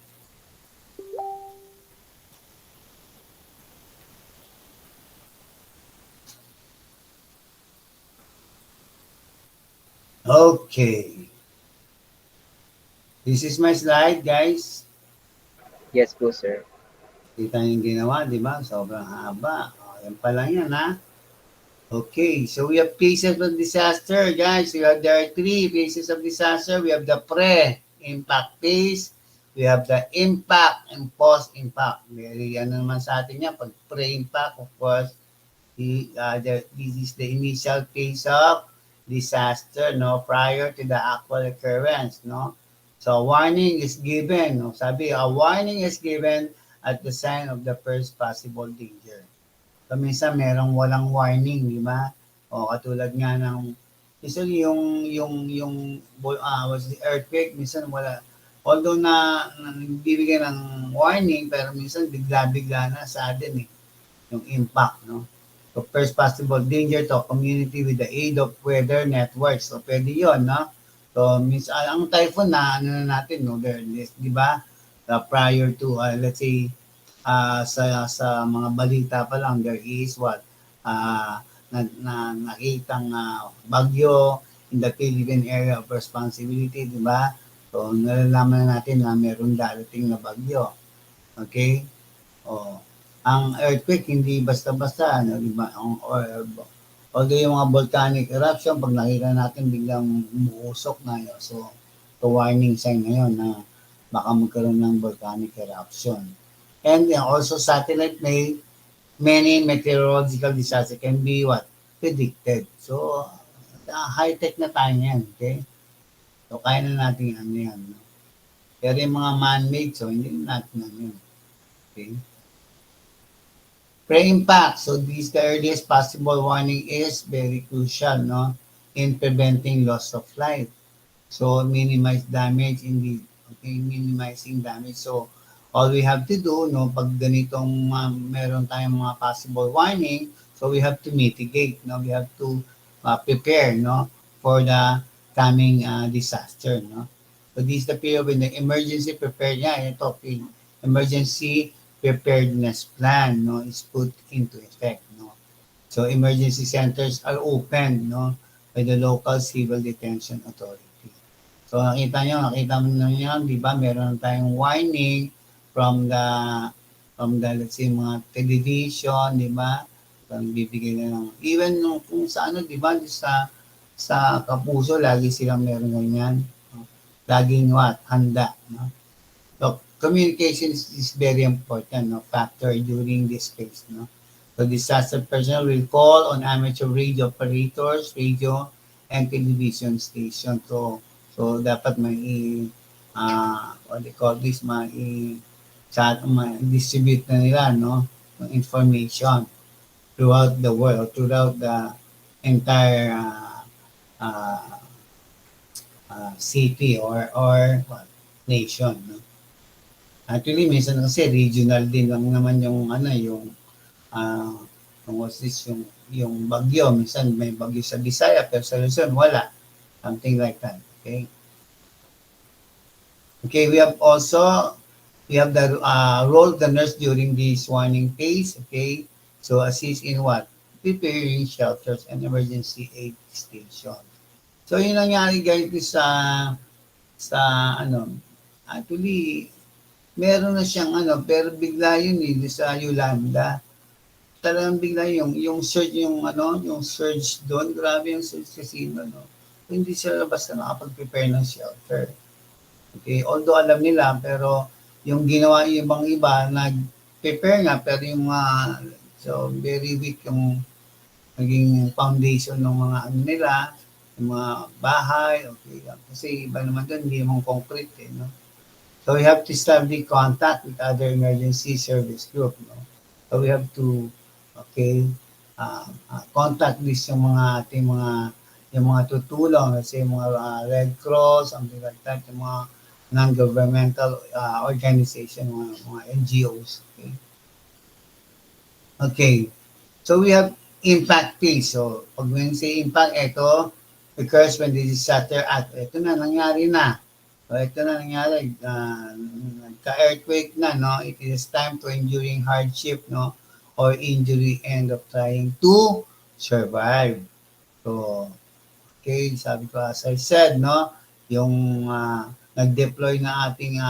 A: Okay. This is my slide, guys.
D: Yes po, sir.
A: Kita yung ginawa, di ba? Sobrang haba. Yan pa lang yan, ha? Okay, so we have phases of disaster, guys. There are 3 phases of disaster. We have the pre-impact phase. We have the impact and post-impact. Very naman sa atin yan. Pag pre-impact, of course, this is the initial phase of disaster, no, prior to the actual occurrence, no. So warning is given, no. Sabi, a warning is given at the sign of the first possible danger. So minsan merong walang warning, di ba? O katulad nga ng usually was the earthquake, minsan wala, although na nagbibigay ng warning, pero minsan bigla-bigla na sudden yung impact, no? So first possible danger to community with the aid of weather networks. So pwede yun, no? So minsan ang typhoon na ano na natin, no, there, di ba? Prior to let's say sa mga balita pa lang, there is what nakitang bagyo in the Philippine area of responsibility, di ba? So nalalaman na natin na meron darating na bagyo. Okay? O, ang earthquake hindi basta-basta, ano, di ba? Although yung mga volcanic eruption, pag nakita natin biglang umuusok na yun. So warning sign na yun na baka magkaroon ng volcanic eruption. And also satellite many meteorological disasters can be what? Predicted. So high-tech na tayo yan, okay? So kaya na natin ano yan. No? Pero yung mga man-made, so hindi natin ano yun. Okay? Pre-impact. So this the earliest possible warning is very crucial, no? In preventing loss of life. So minimize damage indeed. Okay, minimizing damage. So all we have to do, no, pag ganitong meron tayong mga possible warning, so we have to mitigate, no, we have to prepare, no, for the coming disaster, no. So this is the period when the emergency preparedness, emergency preparedness plan, no, is put into effect, no. So emergency centers are opened, no, by the local civil detention authority. So nakita mo na yan, di ba, meron tayong warning from the let's say mga television, di ba? Bibigay na ng even kung sa ano, di ba, sa Kapuso lagi silang meron ganyan. Laging handa, no? So communication is very important, no, factor during this phase, no. So disaster personnel will call on amateur radio operators, radio and television station. So dapat may what they call this, distribute na nila, no, information throughout the world, throughout the entire city or nation, no. Actually minsan kasi regional din lang naman yung what's this, yung bagyo, minsan may bagyo sa Bisaya pero sa Luzon wala, something like that. Okay, we have the role of the nurse during this warning phase, okay? So assist in what? Preparing shelters and emergency aid station. So yun nangyari guys actually meron na siyang pero bigla yun sa Yolanda. Talagang bigla yung surge yung surge doon, grabe yung surge kasi hindi sila basta nakapag-prepare ng shelter. Okay, although alam nila, pero yung ginawa yung ibang iba, nag-prepare nga, pero yung so very weak yung naging foundation ng mga nila, yung mga bahay, okay. Kasi iba naman doon, hindi mong concrete, no? So we have to establish contact with other emergency service group, no? So we have to, contact this yung mga ating yung mga tutulong, let's say mga Red Cross, something like that, yung mga non-governmental organization, mga NGOs. Okay. So we have impact phase. So pag when say impact, ito occurs when the disaster act. Ito na, nangyari na. So ito na nangyari. Nagka-earthquake na, no? It is time to enduring hardship, no? Or injury and of trying to survive. So, okay, sabi ko, as I said, no? Yung nag-deploy na ating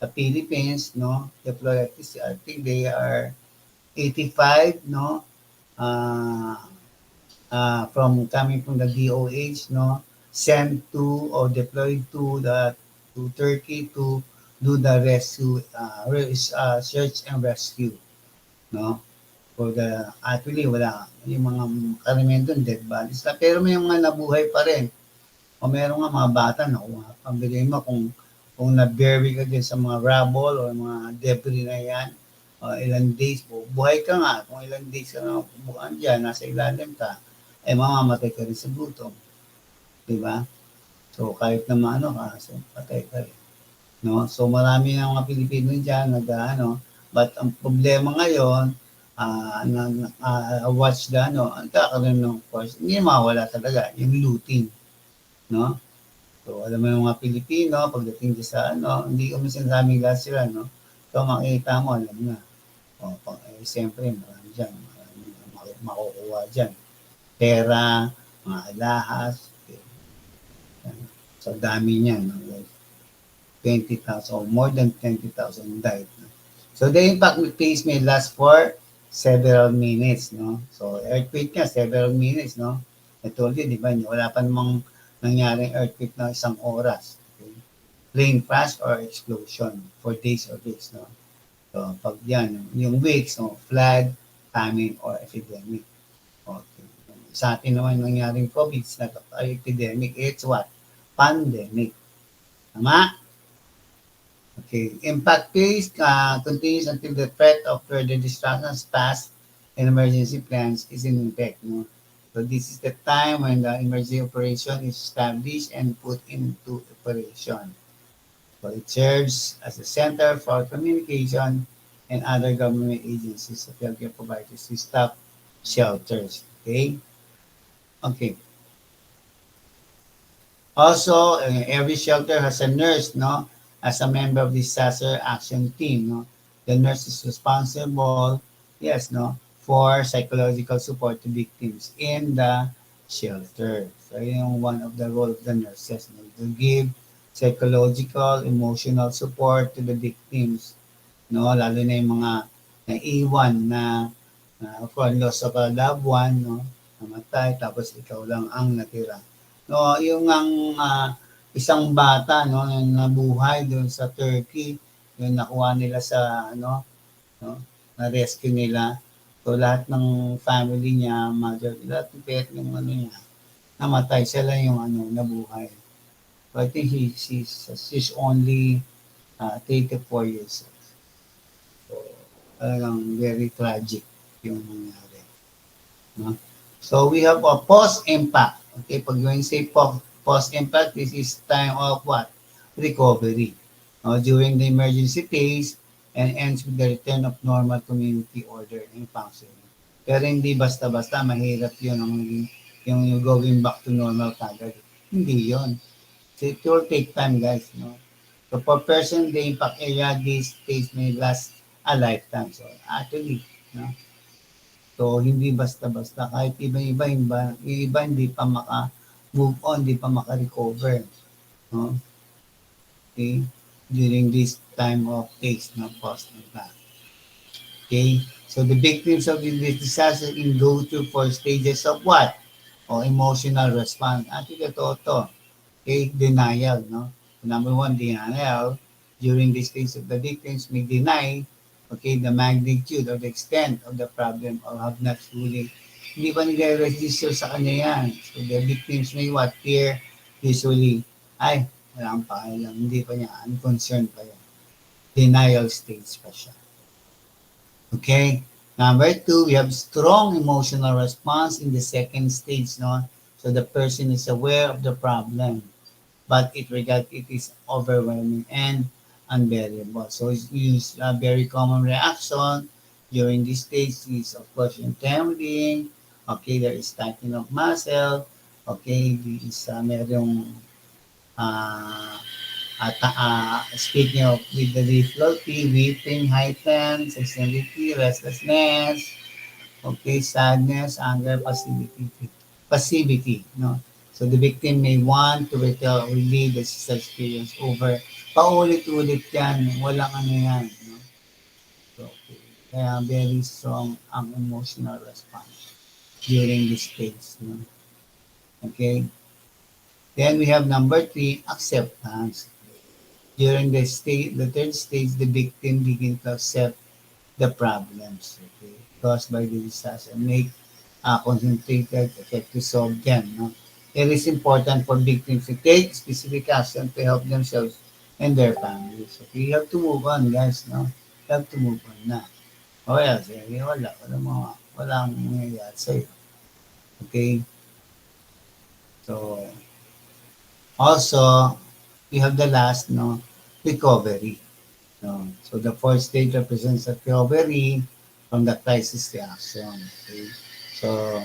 A: the Philippines, no? Deploy at least, I think they are 85, no? Coming from the DOH, no? Sent to or deployed to Turkey to do the rescue, search and rescue, no? for the, actually, wala. Yung mga karamihan doon, dead bodies na. Pero may mga nabuhay pa rin. O meron nga mga bata, nakuha. Pambilin mo kung na-bury ka din sa mga rubble o mga debris na yan, ilang days, buhay ka nga. Kung ilang days ka na bukaan dyan, nasa ilalim ka, mamamatay ka rin sa gutom. Diba? So, kahit na maano ka, so, patay ka rin. No? So, marami ng mga Pilipino dyan, but ang problema ngayon, watch the, ang kakaroon ng course, hindi mawala talaga, yung looting. No? So, alam mo yung mga Pilipino, pagdating sa hindi kami sinasabing lahat sila, no? So, makikita mo, alam na. Siyempre, marami dyan. Marami makukuha dyan. Pera, mga alahas. Okay. So, dami niyan. No? Like 20,000 or more than 20,000 died. No? So, the impact with pace may last for several minutes. No? So, earthquake nga, several minutes. No? I told you, di ba? Wala pa namang nangyaring earthquake na 1 oras. Okay? Plane crash or explosion for days or weeks. No? So, pag yan, yung weeks, no? Flood, famine, or epidemic. Okay. Sa atin naman nangyaring COVID na epidemic, it's what? Pandemic. Tama? Okay. Impact phase continues until the threat of further destructions pass and emergency plans is in effect. No? So this is the time when the emergency operation is established and put into operation. So it serves as a center for communication and other government agencies of healthcare providers to stop shelters. Okay? Okay. Also, every shelter has a nurse, no? As a member of the disaster action team, no? The nurse is responsible, yes, no? For psychological support to victims in the shelter. So, yun one of the role of the nurses, no? To give psychological, emotional support to the victims, no? Lalo na yung mga naiwan na for loss of a loved one, no? Namatay, tapos ikaw lang ang natira. No, yung isang bata, no, nabuhay doon sa Turkey, yung nakuha nila sa, no, na-rescue nila. So, lahat ng family niya, mother, lahat ng pet, yung niya, namatay. Siya lang yung, nabuhay. So, I think she's only 34 years old. So, talagang very tragic yung nangyari. No? So, we have a post-impact. Okay, pag you say post-impact, this is time of what? Recovery. During the emergency phase, and ends with the return of normal community order and functioning. Pero hindi basta-basta, mahirap yun yung going back to normal kagad. Hindi yun. So it will take time, guys. No? So for person, the impact area, this phase may last a lifetime. So actually, no? So hindi basta-basta. Kahit iba-iba, yung iba hindi pa maka-move on, hindi pa maka-recover. No? Okay? During this time of phase na post-impact. Okay? So the victims of this disaster can go through 4 stages of what? O emotional response. Actually, ito. Okay? Denial. No? Number 1, denial. During this stage of the victims may deny, okay, the magnitude or the extent of the problem or have not fully, hindi pa nire-register sa kanya yan. So the victims may what? Fear, usually, wala kang pakialam, hindi pa niya, unconcerned pa yan. Denial stage pa siya. Okay? Number 2, we have strong emotional response in the second stage, no? So the person is aware of the problem, but it is overwhelming and unbearable. So it's a very common reaction during this stage is, of course, trembling. Okay, there is tightening of muscle. Okay, there is merong speaking of with the difficulty, weeping, heightened, sensitivity, restlessness, okay, sadness, anger, passivity, no? So the victim may want to retell or relieve the experience over. Paulit-ulit yan, walang yan. No? So, okay. Kaya very strong ang emotional response during this stage. No? Okay. Then we have number 3, acceptance. During the third stage, the victim begins to accept the problems, okay, caused by the disaster, make concentrated effect to solve them. No? It is important for victims to take specific action to help themselves and their families. Okay, you have to move on, guys. No, you have to move on na. O else, walang mangyayari sa'yo. Okay, so also we have the last, no, recovery. No, so the fourth stage represents recovery from the crisis reaction. Okay, so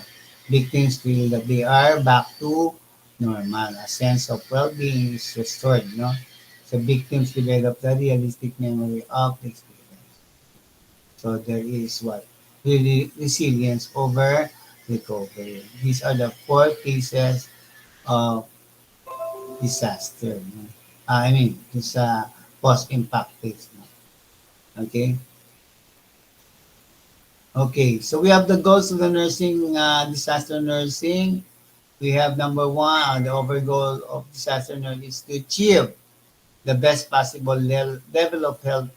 A: victims feel that they are back to normal. A sense of well-being is restored. No, so victims develop the realistic memory of the experience. So there is what really resilience over recovery. These are the four cases of disaster. No? I mean, this post-impact phase. No? Okay. Okay, so we have the goals of the nursing, disaster nursing. We have number one, the overall goal of disaster nursing is to achieve the best possible level of health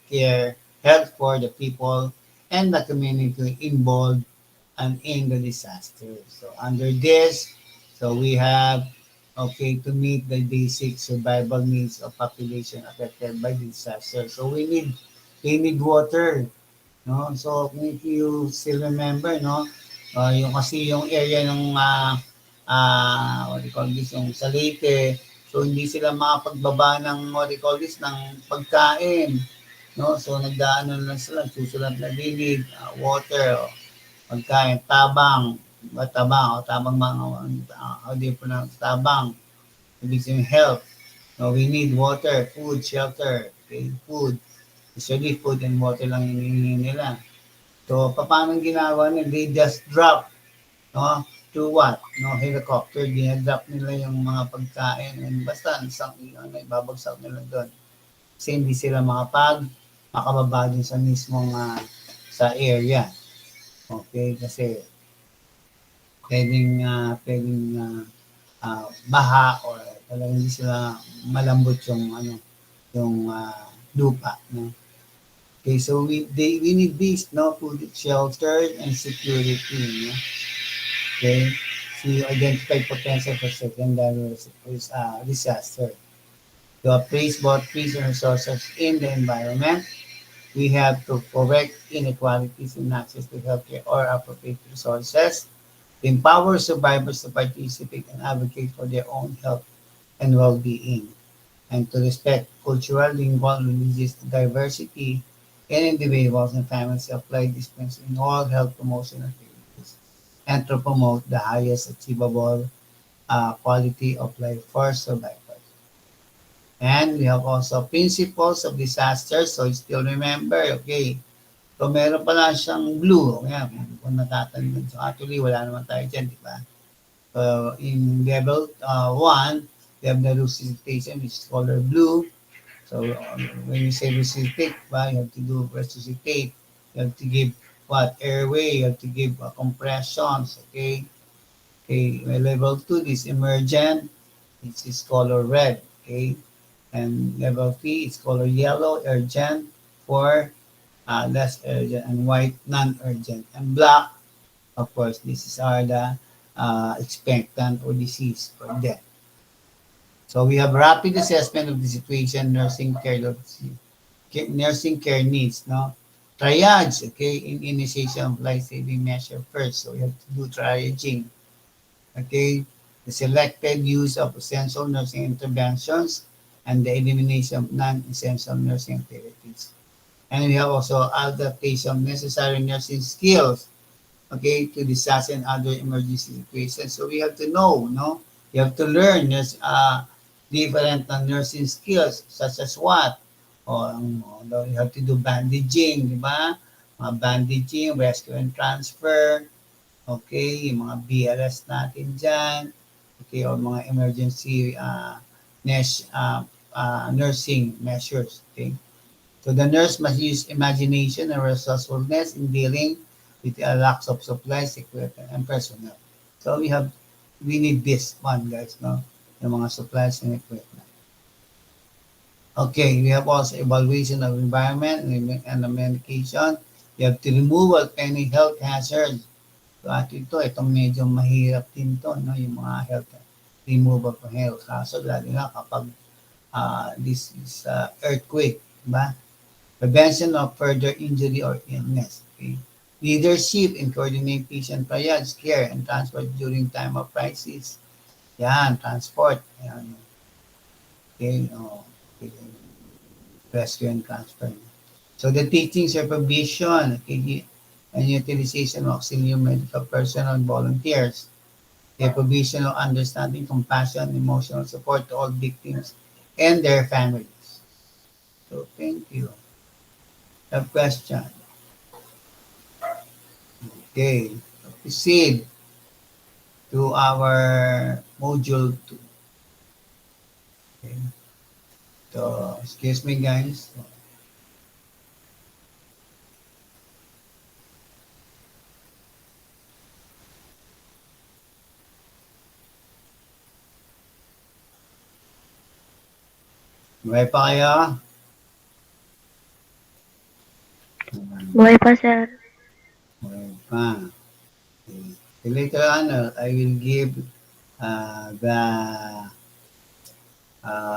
A: for the people and the community involved and in the disaster. So under this, so we have, okay, to meet the basic survival needs of population affected by the disaster. So they need water, no? So if you still remember, no, yung kasi yung area ng what do you call this, yung sa Leyte, so hindi sila makapagbaba ng what do you call this, ng pagkain, no? So nagdaanan lang sila, susulat na lilig, water, pagkain, tabang, tabang mga, how do you pronounce tabang, ibig sabihin health. No, we need water, food, shelter, okay, food. Usually food and water lang hinihingi nila. So, paano ginawa nila? They just drop, no? To what? No, helicopter, dinadrop nila yung mga pagkain and basta ibabagsak nila doon. Kasi hindi sila makababa din sa mismong sa area. Okay, kasi pwedeng baha or talagang hindi sila malambot yung lupa, no? Okay, so we need this, no, food, shelter, and security, no? Okay, so you identify potential for secondary disaster. To appraise both trees and resources in the environment, we have to correct inequalities in access to healthcare or appropriate resources, to empower survivors to participate and advocate for their own health and well-being, and to respect cultural, lingual, and religious diversity in individuals and families, apply this principle in all health promotion activities, and to promote the highest achievable quality of life for survivors. And we have also principles of disaster. So you still remember, okay, so meron pala siyang blue. Kaya kung natatandaan. So actually, wala naman tayo dyan, di ba? So in level 1, we have the resuscitation, which is color blue. So when you say resuscitate, you have to do resuscitate. You have to give what? Airway. You have to give compressions. Okay. Okay. Level 2 is emergent. It is color red. Okay. And level 3 is color yellow, urgent, for less urgent, and white, non-urgent. And black, of course, are the expectant or disease or death. So we have rapid assessment of the situation, nursing care needs, no? Triage, okay, in initiation of life-saving measure first. So we have to do triaging, okay? The selected use of essential nursing interventions and the elimination of non-essential nursing activities. And we have also adaptation of necessary nursing skills, okay, to disaster and other emergency situations. So we have to know, no? You have to learn different nursing skills, such as what? You have to do bandaging, di ba? Mga bandaging, rescue and transfer, okay, yung mga BLS natin dyan, okay, o mga emergency nursing measures, okay? So the nurse must use imagination and resourcefulness in dealing with the lacks of supplies, equipment, and personnel. So we need this one, guys, no? Yung mga supplies and equipment. Okay, we have also evaluation of environment and the medication, You have to remove any health hazard. So at itong medyo mahirap din to, no? Yung mga health, removal of health hazard, lalo na kapag this is earthquake, diba? Prevention of further injury or illness. Okay? Leadership in coordinating patient triage, care, and transport during time of crisis. Yan, transport. Yan. Okay, okay. Rescue and transfer. So the teaching, supervision, okay, and utilization of auxiliary medical personnel and volunteers. The provision of understanding, compassion, emotional support to all victims and their families. So thank you. Have question? Okay. Proceed to our module 2. Okay. So, excuse me guys. Buhay pa kayo?
C: Buhay pa, sir.
A: Buhay pa. Okay. So later on, I will give the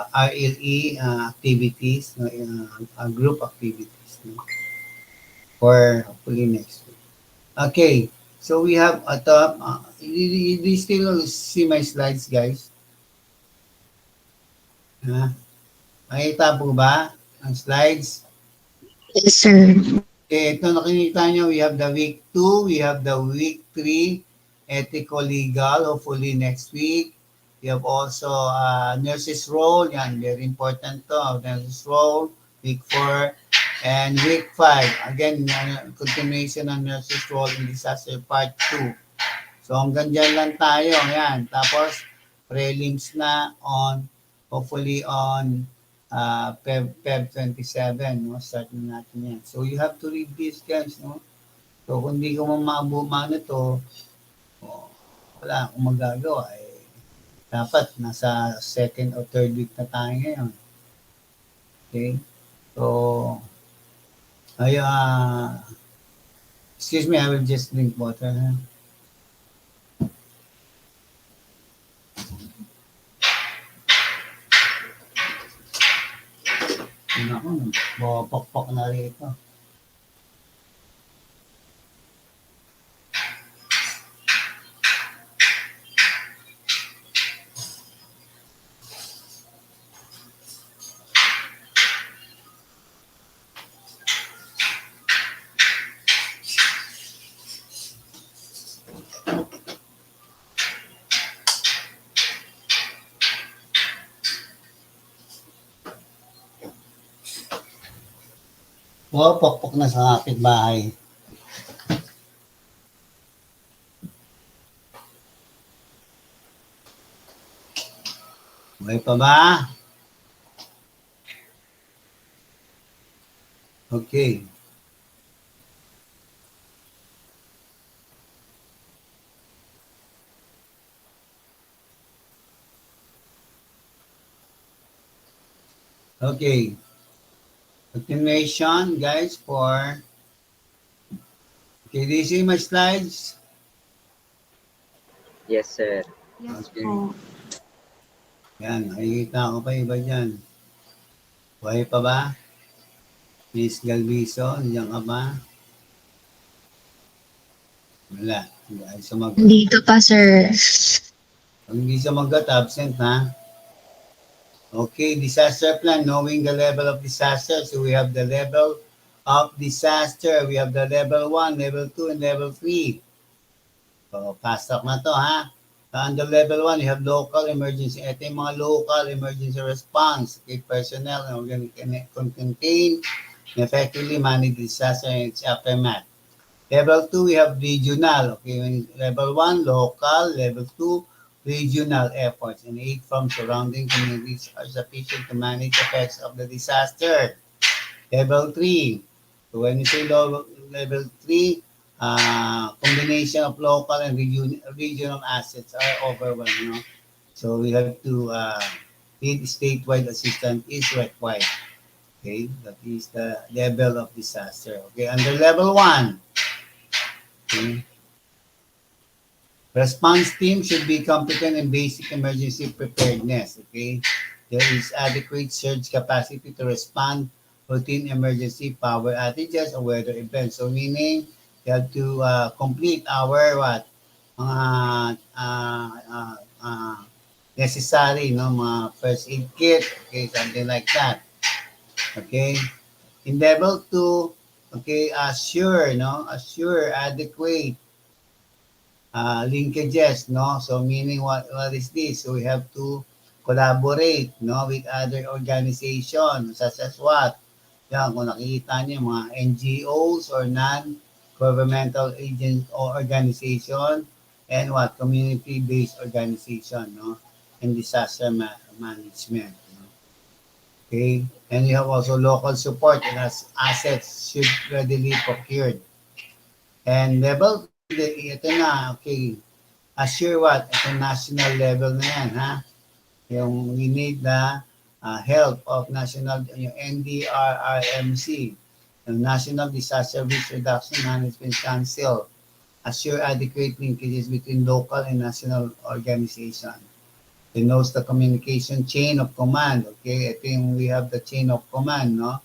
A: RLE activities, group activities, no? For hopefully next week. Okay, so we have a top. You still see my slides, guys? Makita po ba ang slides?
C: Yes, sir.
A: Okay, ito nakikita nyo, we have the week 2, we have the week 3, ethical legal, hopefully next week. We have also nurses role, yan, very important to, nurses role, week 4, and week 5. Again, continuation ng nurses role in disaster part 2. So hanggang dyan lang tayo, yan. Tapos, prelims na on, hopefully on Feb 27, no? Start na natin yan. So you have to read this, guys, no? So kung di ko mamabuma na to, wala akong magagawa. Dapat nasa second or third week na tayo ngayon. Okay? So, excuse me, I will just drink water. Huh? Ako, bopok na rito. Pokpok na sa kapitbahay. Buhay pa ba? Okay. Okay. Continuation, guys, for... Okay, do you see my slides?
D: Yes, sir.
C: Yes,
A: Okay.
C: po.
A: Yan, nakikita ko pa iba dyan. Buhay pa ba? Miss Galviso, nandiyan ka ba? Wala. Hindi ay sumagot.
C: Dito pa, sir.
A: Pag hindi sumagot, absent, ha? Okay, disaster plan, knowing the level of disaster. So we have the level of disaster. We have the level 1, level 2, and level 3. So, pasok na to, ha? Under level 1, you have local emergency. Ito yung mga local emergency response. Okay, personnel and organic can contain and effectively manage disaster and its aftermath. Level 2, we have regional. Okay, level 1, local. Level 2, regional efforts and aid from surrounding communities are sufficient to manage effects of the disaster. Level 3. So when you say level 3, combination of local and regional assets are overwhelmed. No? So we have to need statewide assistance is required. Okay, that is the level of disaster. Okay, under level 1, okay, response team should be competent in basic emergency preparedness. Okay, there is adequate surge capacity to respond routine emergency power outages or weather events. So meaning you have to complete our what mga necessary, no, mga first aid kit, okay, something like that. Okay, in level 2, okay, assure adequate linkages, no? So meaning what is this? So we have to collaborate, no, with other organizations such as what? Yan, kung nakikita niyo mga NGOs or non-governmental agent or organization and what? Community-based organization, no? And disaster management. No? Okay? And you have also local support and as assets should readily procured. And level, ito na, okay, assure what? Ito national level na yan, ha? Yung we need the help of national, yung NDRRMC, yung National Disaster Risk Reduction Management Council, assure adequate linkages between local and national organization. It knows the communication chain of command, okay? Ito yung we have the chain of command, no?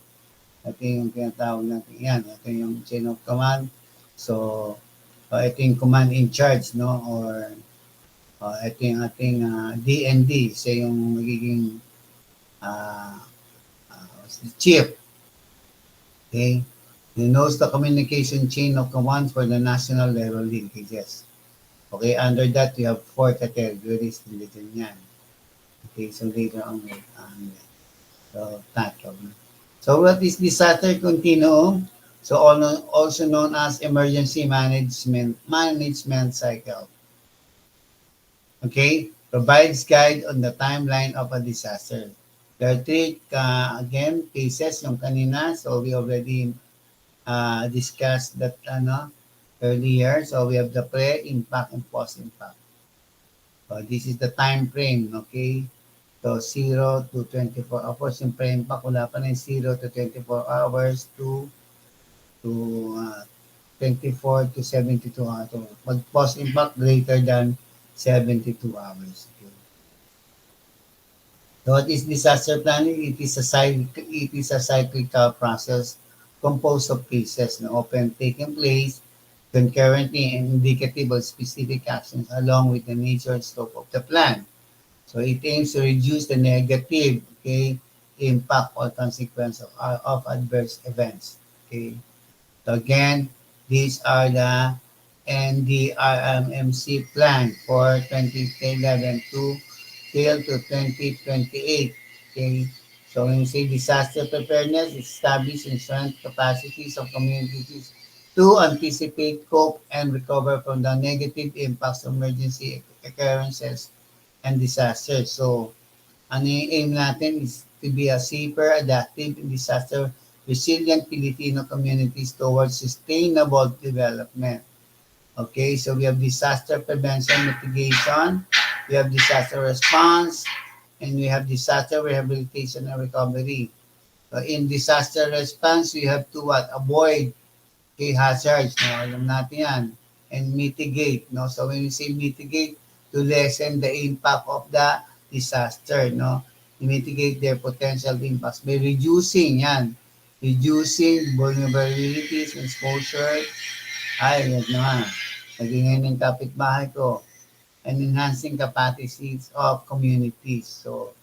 A: Ito yung tinatawag natin yan. Ito yung chain of command. So, ito yung command in charge, no? Or ito yung ating DND. Siya yung magiging chief. Okay? He knows the communication chain of command for the national level linkages. Okay, under that, you have 4 categories. Nandito yan. Okay, so later on, so tackle. So what is disaster continuum? So also known as emergency management cycle. Okay, provides guide on the timeline of a disaster. There are 3 again cases yung kanina. So we already discussed that earlier. So we have the pre-impact and post-impact. So this is the time frame, okay? So 0 to 24 hours. Yung pre-impact, wala pa na yung 0 to 24 hours to 24 to 72 hours. Pag post-impact, greater than 72 hours. Okay. So what is disaster planning? It is a cyclical process composed of phases na often taking place concurrently and indicative of specific actions along with the nature and scope of the plan. So it aims to reduce the negative, okay, impact or consequence of adverse events. Okay. So again, these are the NDRMC plan for 2011 to 2028. Okay. So when you say disaster preparedness, establish and strengthen capacities of communities to anticipate, cope, and recover from the negative impacts of emergency occurrences and disasters. So, ano yung aim natin is to be a safer, adaptive, and disaster resilient Filipino communities towards sustainable development. Okay, so we have disaster prevention mitigation, we have disaster response, and we have disaster rehabilitation and recovery. So in disaster response, we have to avoid hazards, no? Alam natin yan. And mitigate, no? So when we say mitigate, to lessen the impact of the disaster, no? Mitigate their potential impacts by reducing vulnerabilities, exposure. Ay, yan naman. Naging ng kapitbahay ko. And enhancing capacities of communities. So,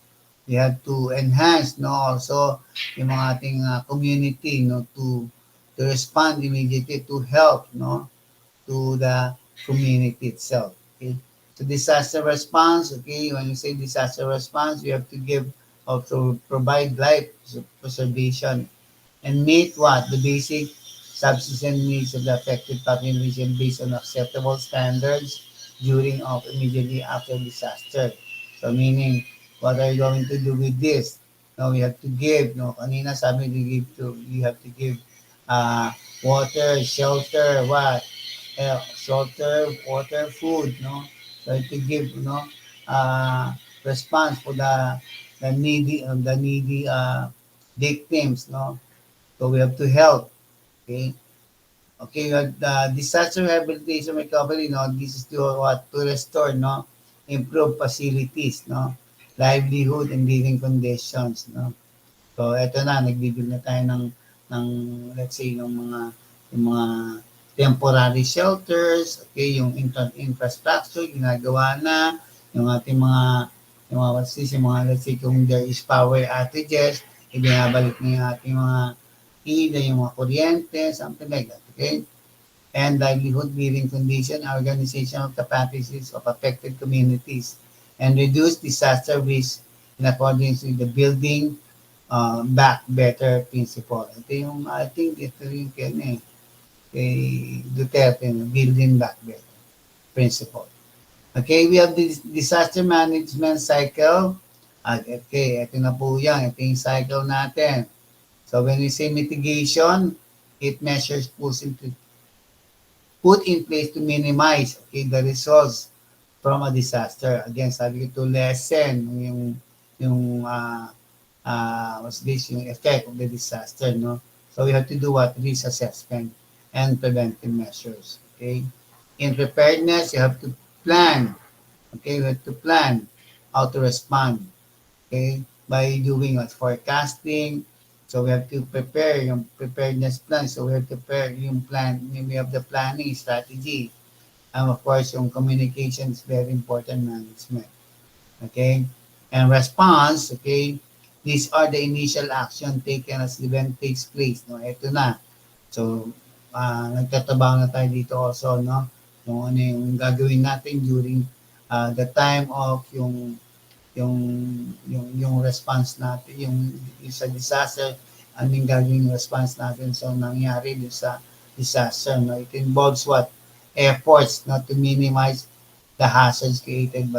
A: we have to enhance, no, also yung mga ating community, no, to respond immediately to help, no, to the community itself. Okay. So disaster response, okay, when you say disaster response, you have to give also provide life preservation and meet the basic subsistence needs of the affected population based on acceptable standards during or immediately after disaster. So meaning, what are you going to do with this? No, we have to give, no, kanina sabi you have to give water, shelter, shelter, water, food, no? So to give, response for the needy victims, no? So we have to help, okay? Okay, you have the disaster rehabilitation recovery, no? This is to what? To restore, no? Improve facilities, no? Livelihood and living conditions, no? So eto na, nagbibuild na tayo ng let's say yung mga temporary shelters, okay, yung infrastructure ginagawa na, yung ating yung mga what's this, yung mga let's say kung there is power outages, ibinabalik na yung ating mga ilaw, yung mga kuryente, something like that, okay? And livelihood, living condition, organization of capacities of affected communities, and reduce disaster risk in accordance with the building back better principle. Ito yung, I think, ito yung kay Duterte, building back better principle. Okay, we have the disaster management cycle. Okay, ito na po yan. Ito yung cycle natin. So when we say mitigation, it measures put in place to minimize, okay, the results from a disaster. Again, sabi ko to lessen yung what's this, yung effect of the disaster, no? So we have to do what? Risk assessment and preventive measures, okay? In preparedness, you have to plan, okay? You have to plan how to respond, okay? By doing what? Forecasting. So we have to prepare yung preparedness plan. So we have to prepare yung plan. We have the planning strategy. And of course, yung communication is very important management, okay? And response, okay? These are the initial action taken as the event takes place. No, ito na. So, nagtatrabaho na tayo dito also, no? Kung ano yung gagawin natin during the time of yung response natin, yung sa disaster, anong gagawin yung response natin sa nangyari dun sa disaster. No? It involves what? Efforts not to minimize the hazards created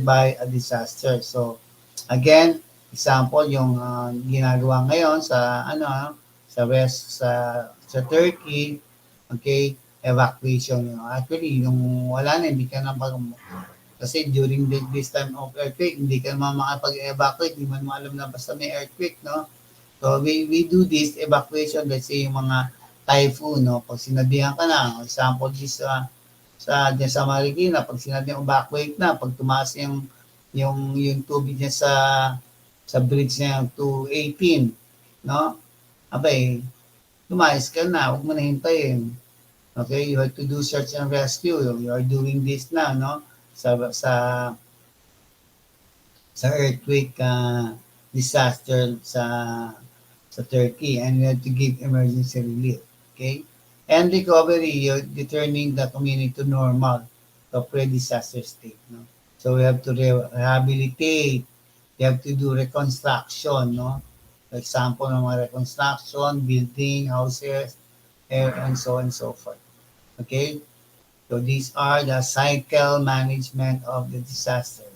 A: by a disaster. So, again, example yung ginagawa ngayon sa sa Turkey, okay, evacuation. Actually, yung wala na, hindi ka na kasi during this time of earthquake, hindi ka naman makapag-evacuate, hindi man alam na basta may earthquake, no? So we do this evacuation, let's say yung mga typhoon, no? Pag sinabihan ka na, example sa Marikina, pag sinabihan evacuate na, pag tumaas yung tubig niya sa bridge niya to 18, no? Abay, lumayas ka na, huwag mo na hintayin. Okay, you have to do search and rescue. You are doing this now, no? Sa earthquake disaster sa Turkey, and you have to give emergency relief. Okay? And recovery, you're returning the community to normal, to pre-disaster state, no? So we have to rehabilitate. You have to do reconstruction, no? For example, ng mga reconstruction, building, houses, and so on and so forth. Okay? So these are the cycle management of the disaster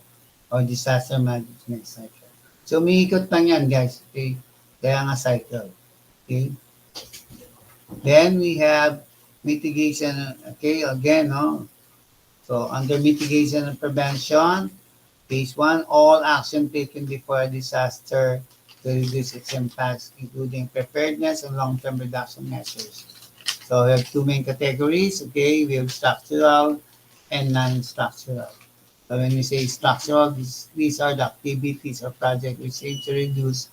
A: or disaster management cycle. So umiikot lang yan, guys. Okay? Kaya nga cycle. Okay? Then we have mitigation. Okay? Again, no? So under mitigation and prevention, Phase 1, all action taken before a disaster to reduce its impacts, including preparedness and long-term reduction measures. So we have two main categories, okay? We have structural and non-structural. So when we say structural, these are the activities or projects which aim to reduce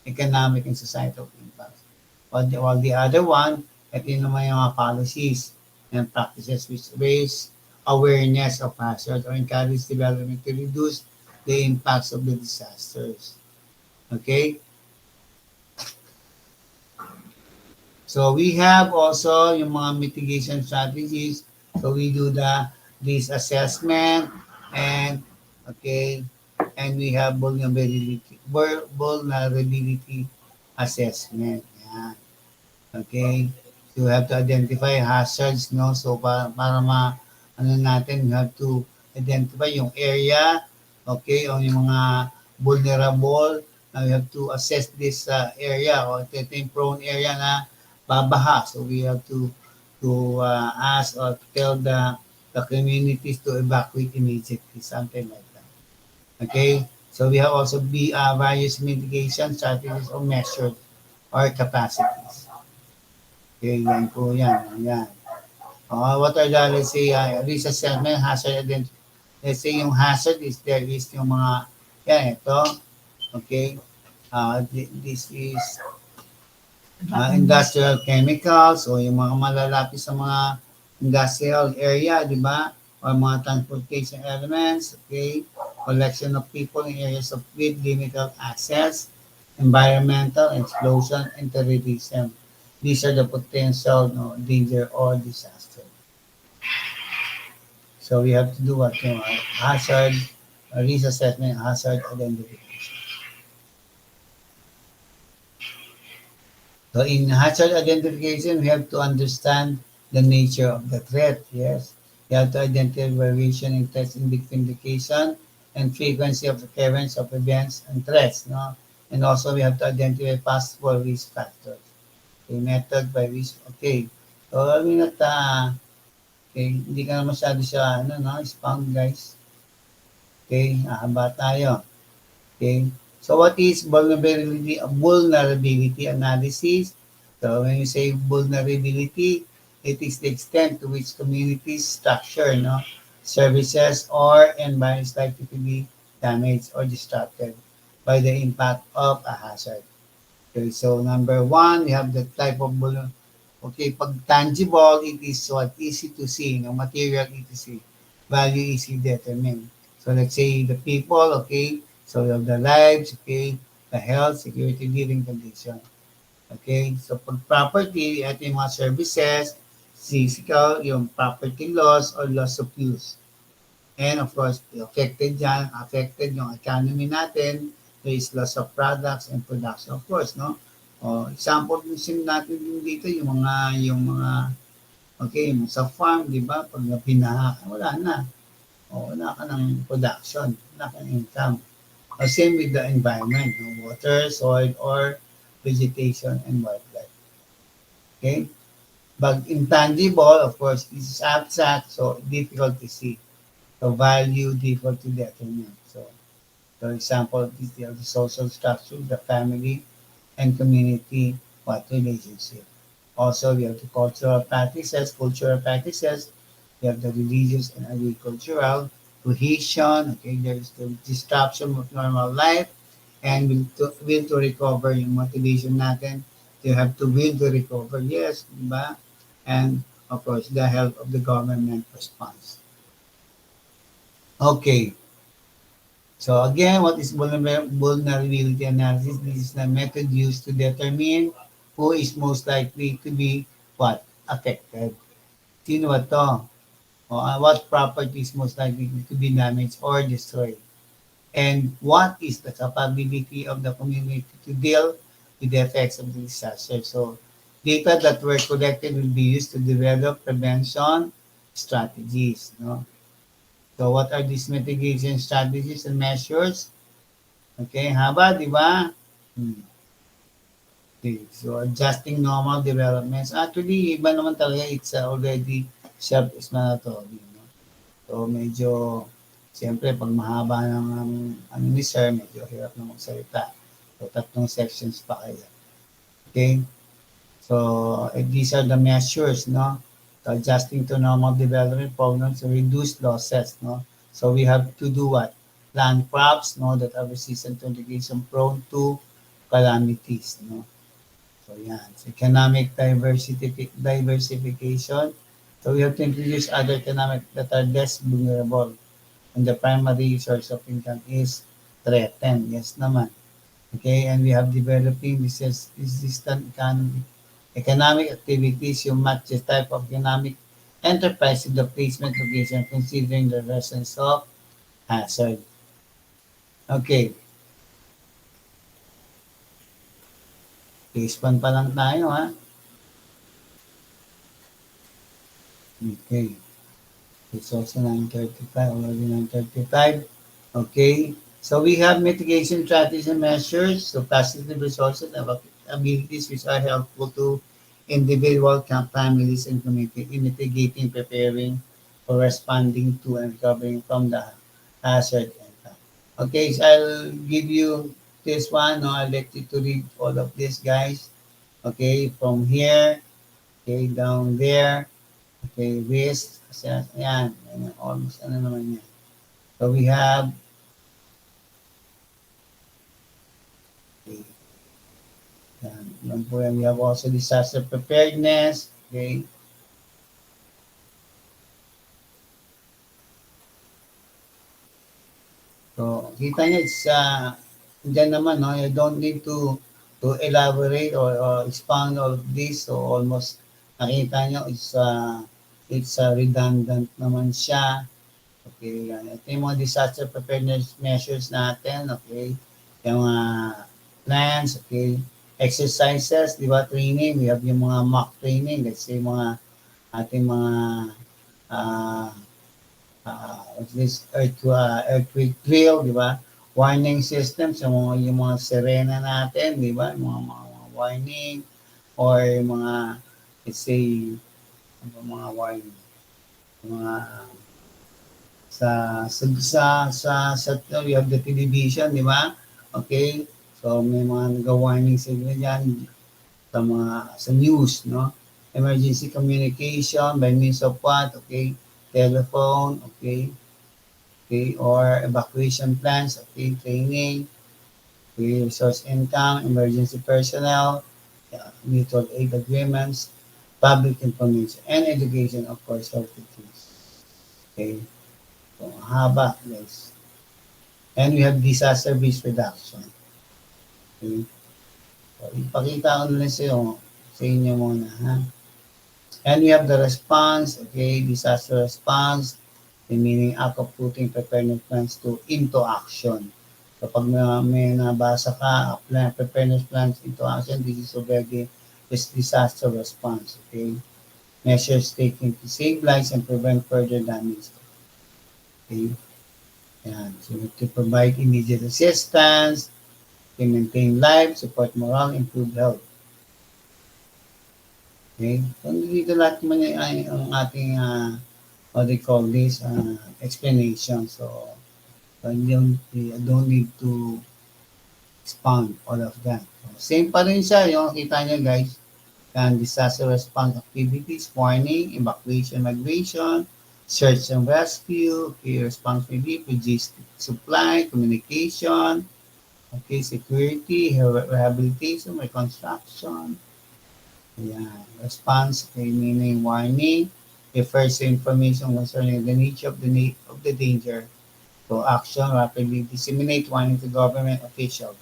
A: economic and societal impacts. While the other one, ito naman yung mga policies and practices which raise awareness of hazard or encourage development to reduce the impacts of the disasters. Okay? So we have also yung mga mitigation strategies. So we do this assessment and okay, and we have vulnerability assessment. Yeah. Okay? So we have to identify hazards, no? So para natin, we have to identify yung area, okay, o yung mga vulnerable, we have to assess this area, o ito yung prone area na babaha. So we have to ask or tell the communities to evacuate immediately, something like that. Okay? So we have also various mitigation strategies or measures or capacities. Okay, yan po yan. Yan. What are the, let's say, risk assessment, hazard identity. Let's say yung hazard is there is yung mga, yan, ito. Okay. This is industrial chemicals o yung mga malalapit sa mga industrial area, di ba? Or mga transportation elements, okay? Collection of people in areas of with limited access, environmental explosion, and terrorism. These are the potential danger or disaster. So we have to do what? Hazard, risk assessment, hazard identification. So in hazard identification, we have to understand the nature of the threat, yes. You have to identify variation in threats indication and frequency of occurrence of events and threats, no? And also we have to identify possible risk factors. Okay, method by risk, okay. So I mean that, okay, hindi ka na masyado siya, expound guys. Okay, haba tayo. Okay, so what is vulnerability analysis? So when you say vulnerability, it is the extent to which communities structure, services or environments likely to be damaged or disrupted by the impact of a hazard. Okay, so number one, we have the type of vulnerability. Okay, pag tangible, it is what easy to see, material easy to see, value easy determined. So let's say the people, okay, so we have the lives, okay, the health, security, living condition. Okay, so pag property, ito yung mga services, physical, yung property loss or loss of use. And of course, affected yung economy natin, there is loss of products and production, of course, no? Example din natin dito yung mga okay, yung sa farm, di ba? Pag binaha, wala na. Wala ka ng production, wala ka ng income. Same with the environment, water, soil, or vegetation and wildlife. Okay? But intangible, of course, this is abstract, so difficult to see. So value, difficult to determine. So, for example, this is the social structure, the family, and community relationship. Also, we have the cultural practices, we have the religious and agricultural cohesion, okay, there is the disruption of normal life, and will to recover yung motivation natin, you have to will to recover, yes, diba? And of course, the help of the government response. Okay. So again, what is vulnerability analysis? This is the method used to determine who is most likely to be affected. Sino ba to? What property is most likely to be damaged or destroyed? And what is the capability of the community to deal with the effects of the disaster? So data that were collected will be used to develop prevention strategies. So what are these mitigation strategies and measures? Okay, haba, di ba? Okay, so adjusting normal developments. Actually, iba naman talaga, it's already self-explanatory. So medyo, siyempre, pag mahaba ng ni sir, medyo hirap na magsalita. So 3 sections pa kaya. Okay? So these are the measures, So adjusting to normal development programs to reduce losses, So we have to do what? Plant crops, that are resistant to irrigation, prone to calamities, So yan. So economic diversification. So we have to introduce other economic that are less vulnerable. And the primary source of income is threatened. Yes naman. Okay, and we have developing resistant economic activities, you match the type of economic enterprise to the placement location considering the presence of hazard. Okay. Case 1 pa lang tayo, ha? Okay. It's also 9:35, already 9:35. Okay. So we have mitigation strategies and measures, so positive resources and abilities which are helpful to individual families and community in mitigating, preparing, or responding to and recovering from the hazard impact. Okay, so I'll give you this one. No, I'll let you to read all of this, guys. Okay, from here, okay, down there, okay, wrist, kasi ayan, ayan, almost ano naman yan. So we have, okay, yan po yan. We have also disaster preparedness, okay. So, kita niyo, it's, dyan naman, no, you don't need to elaborate or expound all of this. So, almost, nakita niyo, it's redundant naman siya. Okay, yan. Ito yung mga disaster preparedness measures natin, okay. Yung mga plans, okay. Exercises, di ba, training. We have yung mga mock training. Let's say, mga ating mga what's this earthquake drill, di ba? Warning systems, yung mga sirena natin, di ba? Mga warning or mga, let's say, mga warning, mga we have the television, di ba? Okay, so may mga nag-warning sila dyan sa news, no? Emergency communication by means of what? Okay, telephone, okay, or evacuation plans, okay, training, okay, resource income, emergency personnel, mutual aid agreements, public information, and education, of course, health things. Okay, so haba, guys. And we have disaster risk reduction. Okay, so ipakita ko na sa inyo muna, ha? And we have the response, okay, disaster response, meaning act of putting preparedness plans into action. So pag may nabasa ka, preparedness plans into action, this is already disaster response, okay? Measures taken to save lives and prevent further damage. Okay? Yan. So to provide immediate assistance, to maintain life, support morale, improve health. Okay? So, dito lahat naman ang ating, what they call this, explanation. So, I don't need to expound all of that. So, same pa rin siya, yung kita nyo guys, and disaster response activities, warning, evacuation, migration, search and rescue, okay, response relief, logistic supply, communication, okay, security, rehabilitation, reconstruction. Yeah, response, okay, meaning warning, refers to information concerning the nature of the danger. So action, rapidly disseminate warning to government officials.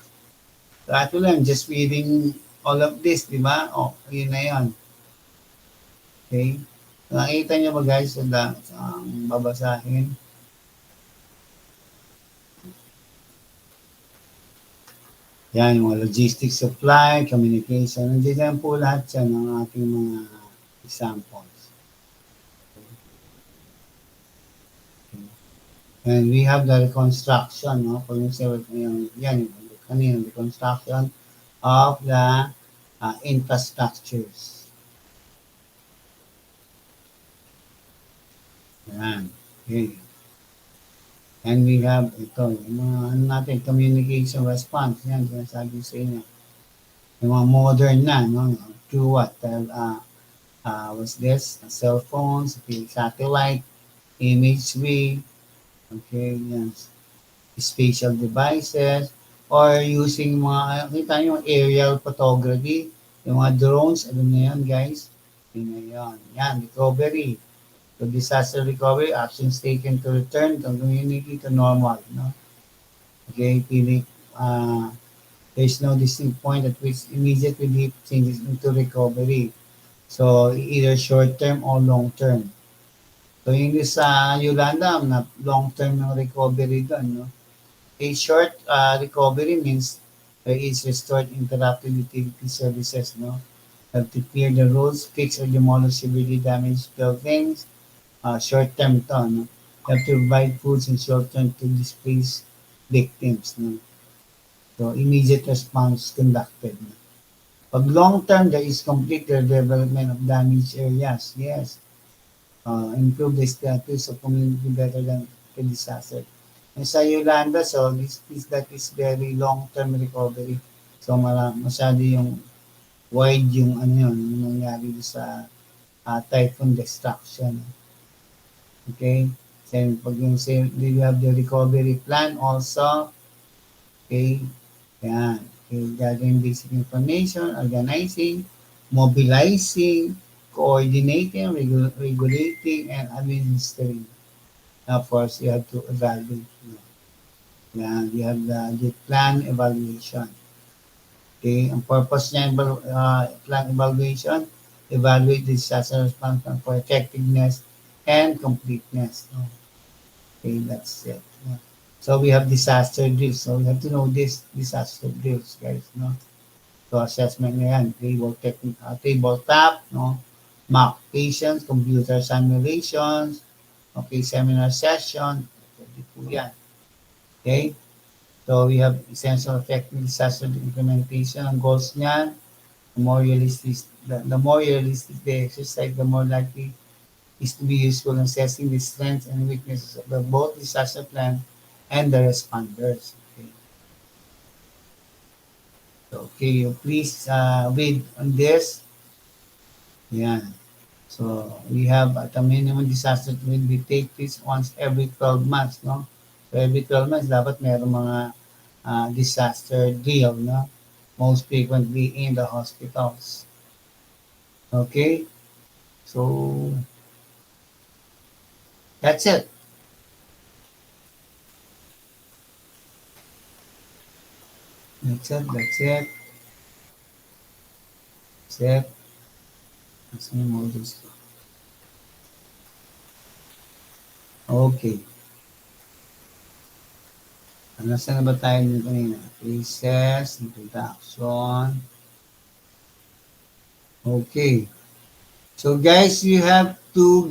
A: So actually, I'm just reading all of this, di ba? O, yun na yun. Okay? So, nakita niyo ba guys, babasahin? Yan, yung mga logistics, supply, communication. Nandiyan po lahat yan ng ating mga examples. Okay. And we have the reconstruction, no? Kung yung kanina, reconstruction of the infrastructures. Yan. Okay. And we have ito, yung mga natin, communication response. Yan, sinasabi sa inyo. Yung mga modern na, no? Through what? What's this? Cell phones, okay, satellite, imagery, okay, yan. Spatial devices, or using mga, kita nyo, aerial photography, yung mga drones, alam niyo yan, guys. Yan, recovery. So disaster recovery, actions taken to return the community to normal. No? Okay, there's no distinct point at which immediate relief changes into recovery. So either short-term or long-term. So yung sa Yolanda, na long-term ng recovery doon. No? A short recovery means there is restored interrupted utility services. No? Have to clear the roads, fix or demolish severely damaged buildings. Short-term to, no? You have to provide foods and shelter to displaced victims. No? So, immediate response conducted. No? Pag long-term, there is complete redevelopment of damaged areas. Yes. Improve the status of community better than the disaster. Sa Yolanda, so that is very long-term recovery. So masyado yung wide yung ano yun, yung nangyari sa typhoon destruction. Okay? Then pag yung you have the recovery plan also. Okay? Yan. Okay, gathering basic information, organizing, mobilizing, coordinating, regulating, and administering. Of course, you have to evaluate. Yan, you have the plan evaluation. Okay, ang purpose niya, plan evaluation, evaluate the disaster response plan for effectiveness and completeness. No? Okay, that's it. No? So we have disaster drills. So we have to know this disaster drills, guys. No? So assessment na yan, tabletop, no? Mock patients, computer simulations, okay, seminar session, pwede po yan. Okay? So we have essential effective disaster implementation. Ang goals niyan, the more realistic the exercise, the more likely is to be useful in assessing the strengths and weaknesses of both disaster plan and the responders. Okay. So, okay, you please read on this. Yan. So we have at a minimum disaster will be take place once every 12 months, no? So every 12 months dapat mayroong mga disaster drill, no? Most frequently in the hospitals. Okay? So that's it. That's it. That's it. Asan yung modules ko? Okay. Saan na ba tayo dito kanina? Cases, introduction. Okay. So guys, you have to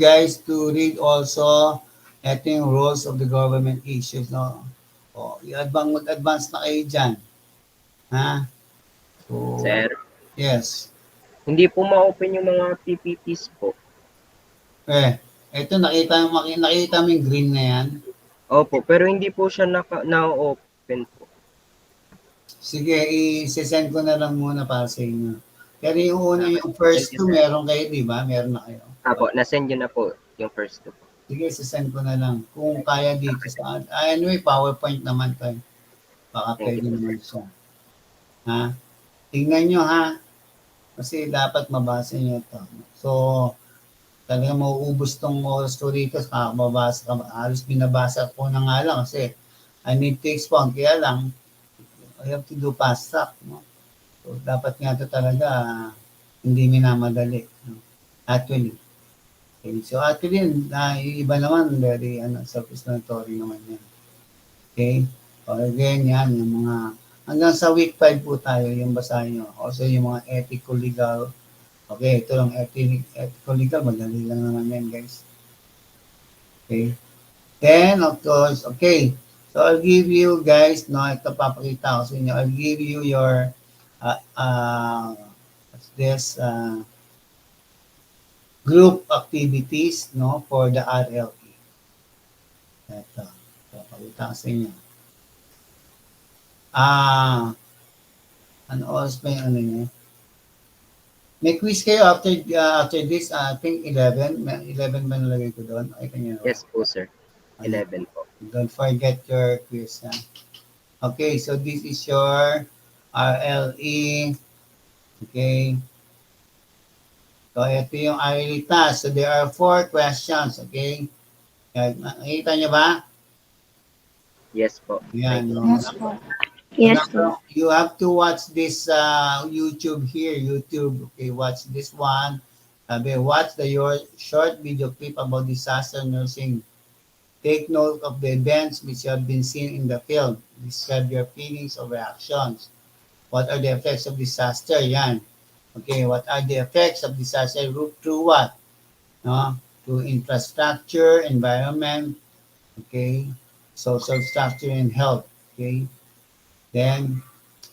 A: read also ito yung roles of the government issues. No? O, mag-advance na kayo dyan. Ha? So,
D: Sir,
A: yes.
D: hindi po ma-open yung mga PPTs po.
A: Ito nakita mo yung green na yan.
D: Opo, pero hindi po siya na-open po.
A: Sige, i-send ko na lang muna para sa inyo. Pero yung una, yung first two, meron kayo, di ba? Meron na kayo.
D: Apo, nasend yun na po yung first two po.
A: Sige, send ko na lang. Kung kaya dito sa... anyway, PowerPoint naman tayo. Baka pwede naman siya. Ha? Tingnan nyo ha. Kasi dapat mabasa nyo ito. So, talagang mauubos tong oras ko rito. Halos binabasa ko na nga lang kasi I need to expound. Kaya lang, I have to do fast track. No? So, dapat nga ito talaga hindi minamadali. No? Actually. Okay. So, actually, iba naman, very self-explanatory naman yan. Okay? O, again, yan, yung mga hanggang sa week 5 po tayo yung basahin nyo. Also yung mga ethical-legal. Okay, ito lang ethical-legal. Madali lang naman yan, guys. Okay. Then, of course, okay. So, I'll give you guys, no, ito papakita ko sa inyo. I'll give you your, what's this, group activities, no, for the RLE. Ito, papakita ko sa inyo. Ano oras pa yung ano niya? May quiz kayo after this, I think 11. 11 ba nalagay ko doon? Ay, kanya.
D: Yes po, sir. 11 po.
A: Don't forget your quiz. Ha? Okay, so this is your RLE. Okay. So, ito yung RLE task. So, there are 4 questions. Okay. Nakikita niyo ba?
D: Yes po.
A: Yan. No?
C: Yes po. Yes po.
A: You have to watch this YouTube here. YouTube. Okay, watch this one. Watch your short video clip about disaster nursing. Take note of the events which have been seen in the film. Describe your feelings or reactions. What are the effects of disaster? Yan. Okay, what are the effects of disaster? Through what? No? Through infrastructure, environment, okay, social structure, and health. Okay. Then,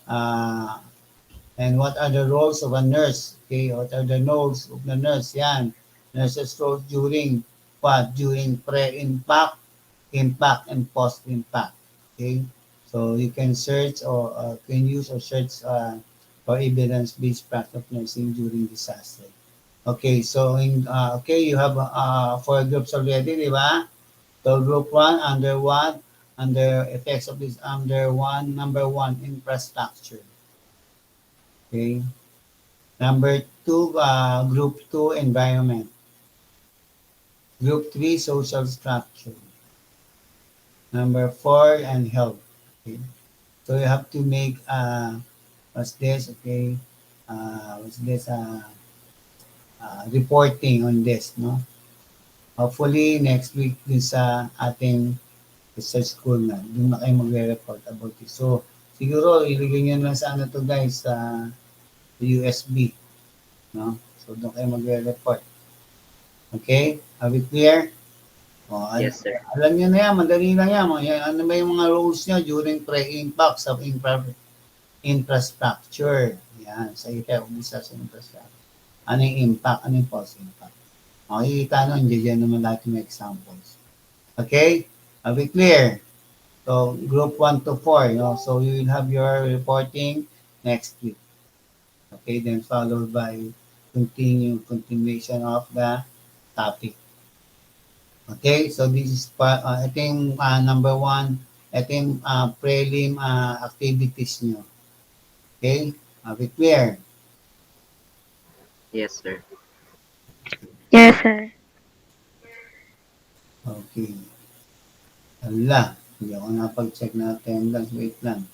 A: and what are the roles of a nurse? Okay, what are the roles of the nurse? Yan. Nurses' roles during what? During pre-impact, impact and post-impact. Okay? So you can search or can use or search for evidence-based practice of nursing during disaster. Okay, so okay, you have four groups already, di ba? So group 1, under what? Under effects of this under one, number 1, infrastructure. Okay. Number 2, group 2, environment. Group 3, social structure. Number 4, and health. Okay. So you have to make what's this? Okay. What's this? Reporting on this, no? Hopefully next week din sa ating research school na, doon na kayo magre-report about it. So siguro ilagay nyo lang sa ano to guys sa USB, no? So doon kayo magre-report. Okay? Are we clear?
D: Yes, sir.
A: Alam nyo na yan, madali lang yan. Ano ba yung mga rules nyo during pre-impact sa infrastructure? Yan, sa ika-ubisa sa infrastructure. Ano yung impact? Ano yung post-impact? Makikita nun, dyan naman lahat yung examples. Okay? Are we clear? So, group 1 to 4, you know, so you will have your reporting next week. Okay, then followed by continuation of the topic. Okay, so this is I think number 1, I think prelim activities nyo. Okay, are we clear?
D: Yes, sir.
C: Yes, sir.
A: Okay. Hala, hindi ako napag-check na attendance. Wait lang.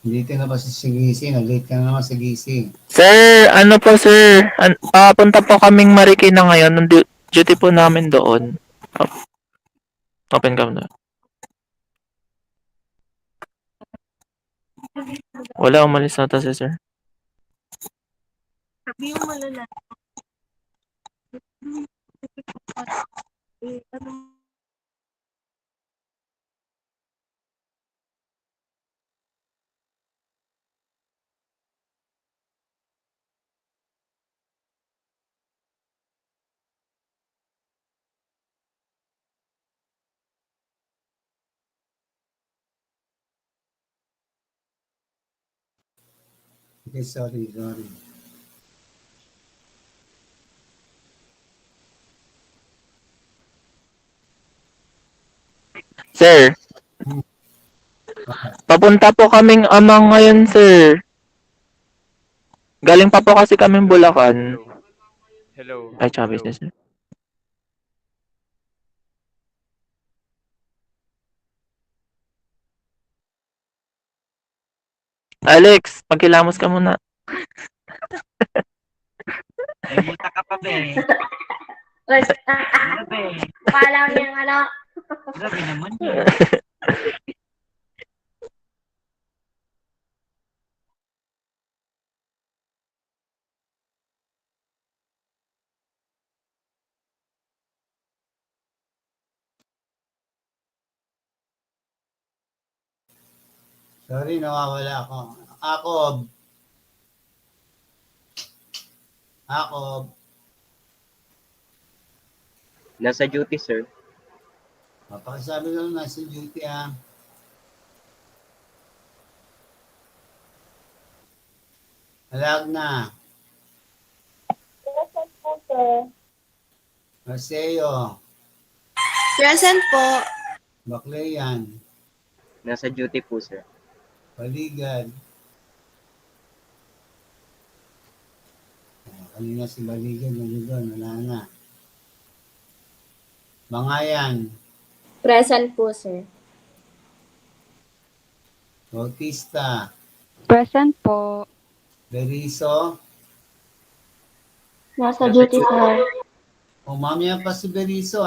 A: Dito na ba si Sigisi? Nag-late ka na naman sa Sigisi.
E: Sir, ano po sir? Papunta po kaming Marikina ngayon. Duty po namin doon. Open cam na. Wala, umalis na si sir.
F: Sabi yung malala.
A: Okay, sorry.
E: Sir, papunta po kaming Amang ngayon sir. Galing pa po kasi kaming Bulacan.
B: Hello.
E: Ay, tsaka business sir. Alex, magkilamos ka muna.
F: Ay, buta ka pa, be. Grabe.
C: Palaw niyang ano.
F: Grabe naman yun.
A: Sorry, nawawala ako. Akob.
D: Nasa duty, sir.
A: Pakisabi lang nasa duty Halag na.
C: Present po, sir.
A: Marceo.
C: Present po.
A: Bakleyan.
D: Nasa duty po, sir.
A: Baligad. Kanina si Baligad, nandun, wala na. Bangayan.
C: Present po, sir.
A: Bautista.
G: Present po.
A: Beriso.
C: Nasa duty, sir.
A: Mamaya pa si Beriso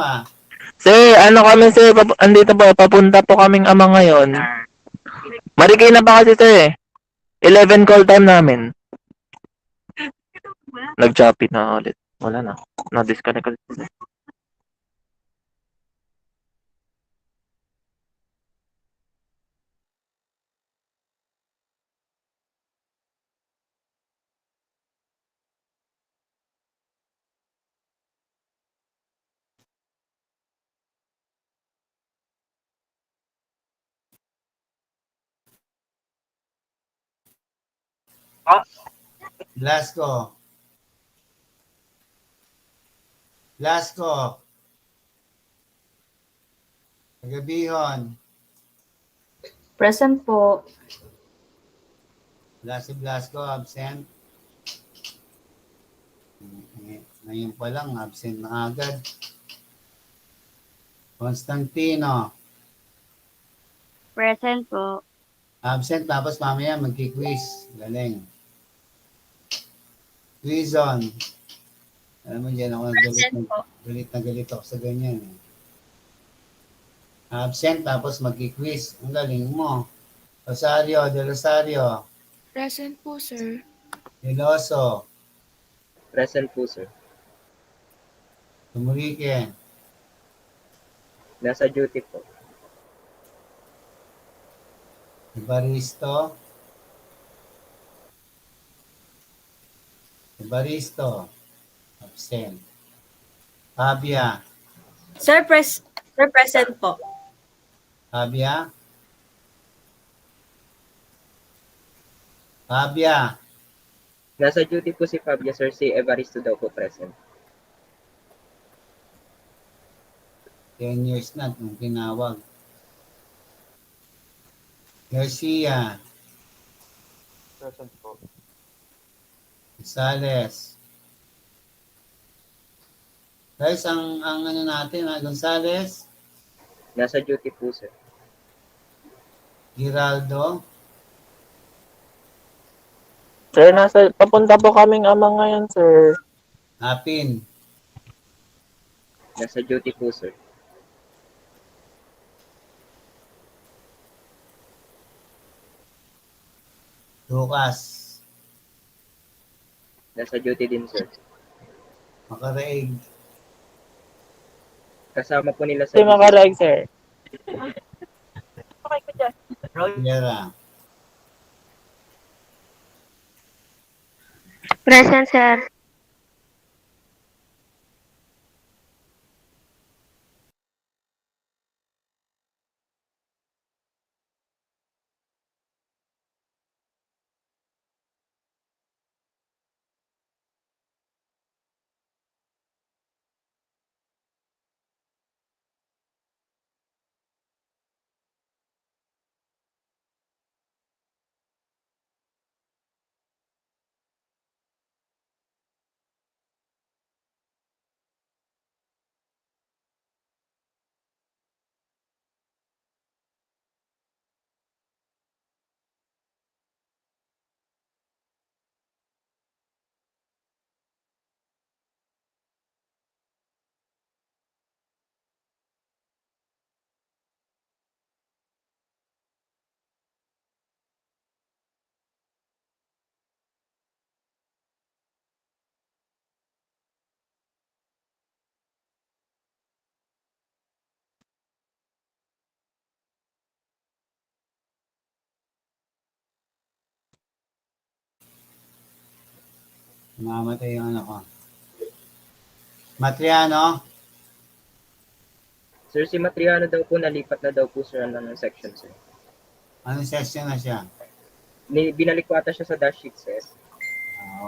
E: Sir, ano kami sir? Andito po, papunta po kaming Amang ngayon. Marikina pa kasi sir eh. 11 call time namin. Nag-Shopee na ulit. Wala na. Na-disconnect ulit.
A: Blasco. Blasco. Tagabihon.
C: Present po.
A: Wala si Blasco, absent. Ngayon pa lang, absent na agad. Constantino.
G: Present po.
A: Absent, tapos mamaya magki-quiz. Galing. Quizon. Alam mo, dyan ako
C: Present po.
A: galit na galit ako sa ganyan. Eh. Absent, tapos magki-quiz. Ang galing mo. Rosario, De Rosario.
C: Present po, sir.
A: Niloso.
D: Present po, sir.
A: Tumurique.
D: Nasa duty po.
A: Ibaristo. Ibaristo. Absent. Fabia.
C: Sir, present po.
A: Fabia. Fabia.
D: Nasa duty po si Fabia, sir. Si Evaristo daw po present.
A: 10 years na nung tinawag. Garcia.
B: Present po.
A: Gonzales. Guys, ang ano natin, Gonzales,
D: Nasa duty po, sir.
A: Giraldo,
E: Sir, papunta po kaming ama ngayon, sir.
A: Apin,
D: Nasa duty po, sir.
A: Lucas,
D: Nasa duty din, sir.
A: Makaraig,
D: Kasama po nila sa
E: Si Makarag, sir.
A: Sierra,
C: Present, sir.
A: mamatay yung ano ko. Matriano,
D: Sir, si Matriano daw po, nalipat na daw po, sir, ng section, sir.
A: anong session na siya?
D: Binalik ko ata siya sa dash sheet, sir.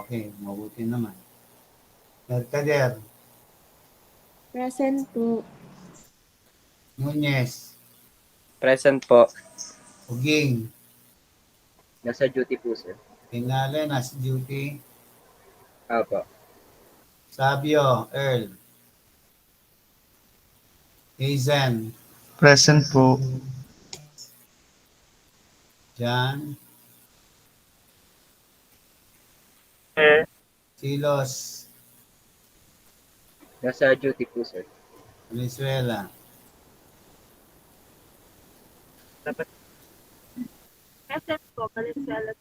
A: Okay, mabuti naman. Mercader,
C: Present po.
A: Nunez,
D: Present po.
A: Uging,
D: Nasa duty po, sir.
A: Pinale, nasa duty,
D: Apo.
A: Sabio, Earl, Hazen,
B: Present po.
A: John, Silos,
D: Nasa duty po, sir.
A: Venezuela,
C: Present po. Valenzuela.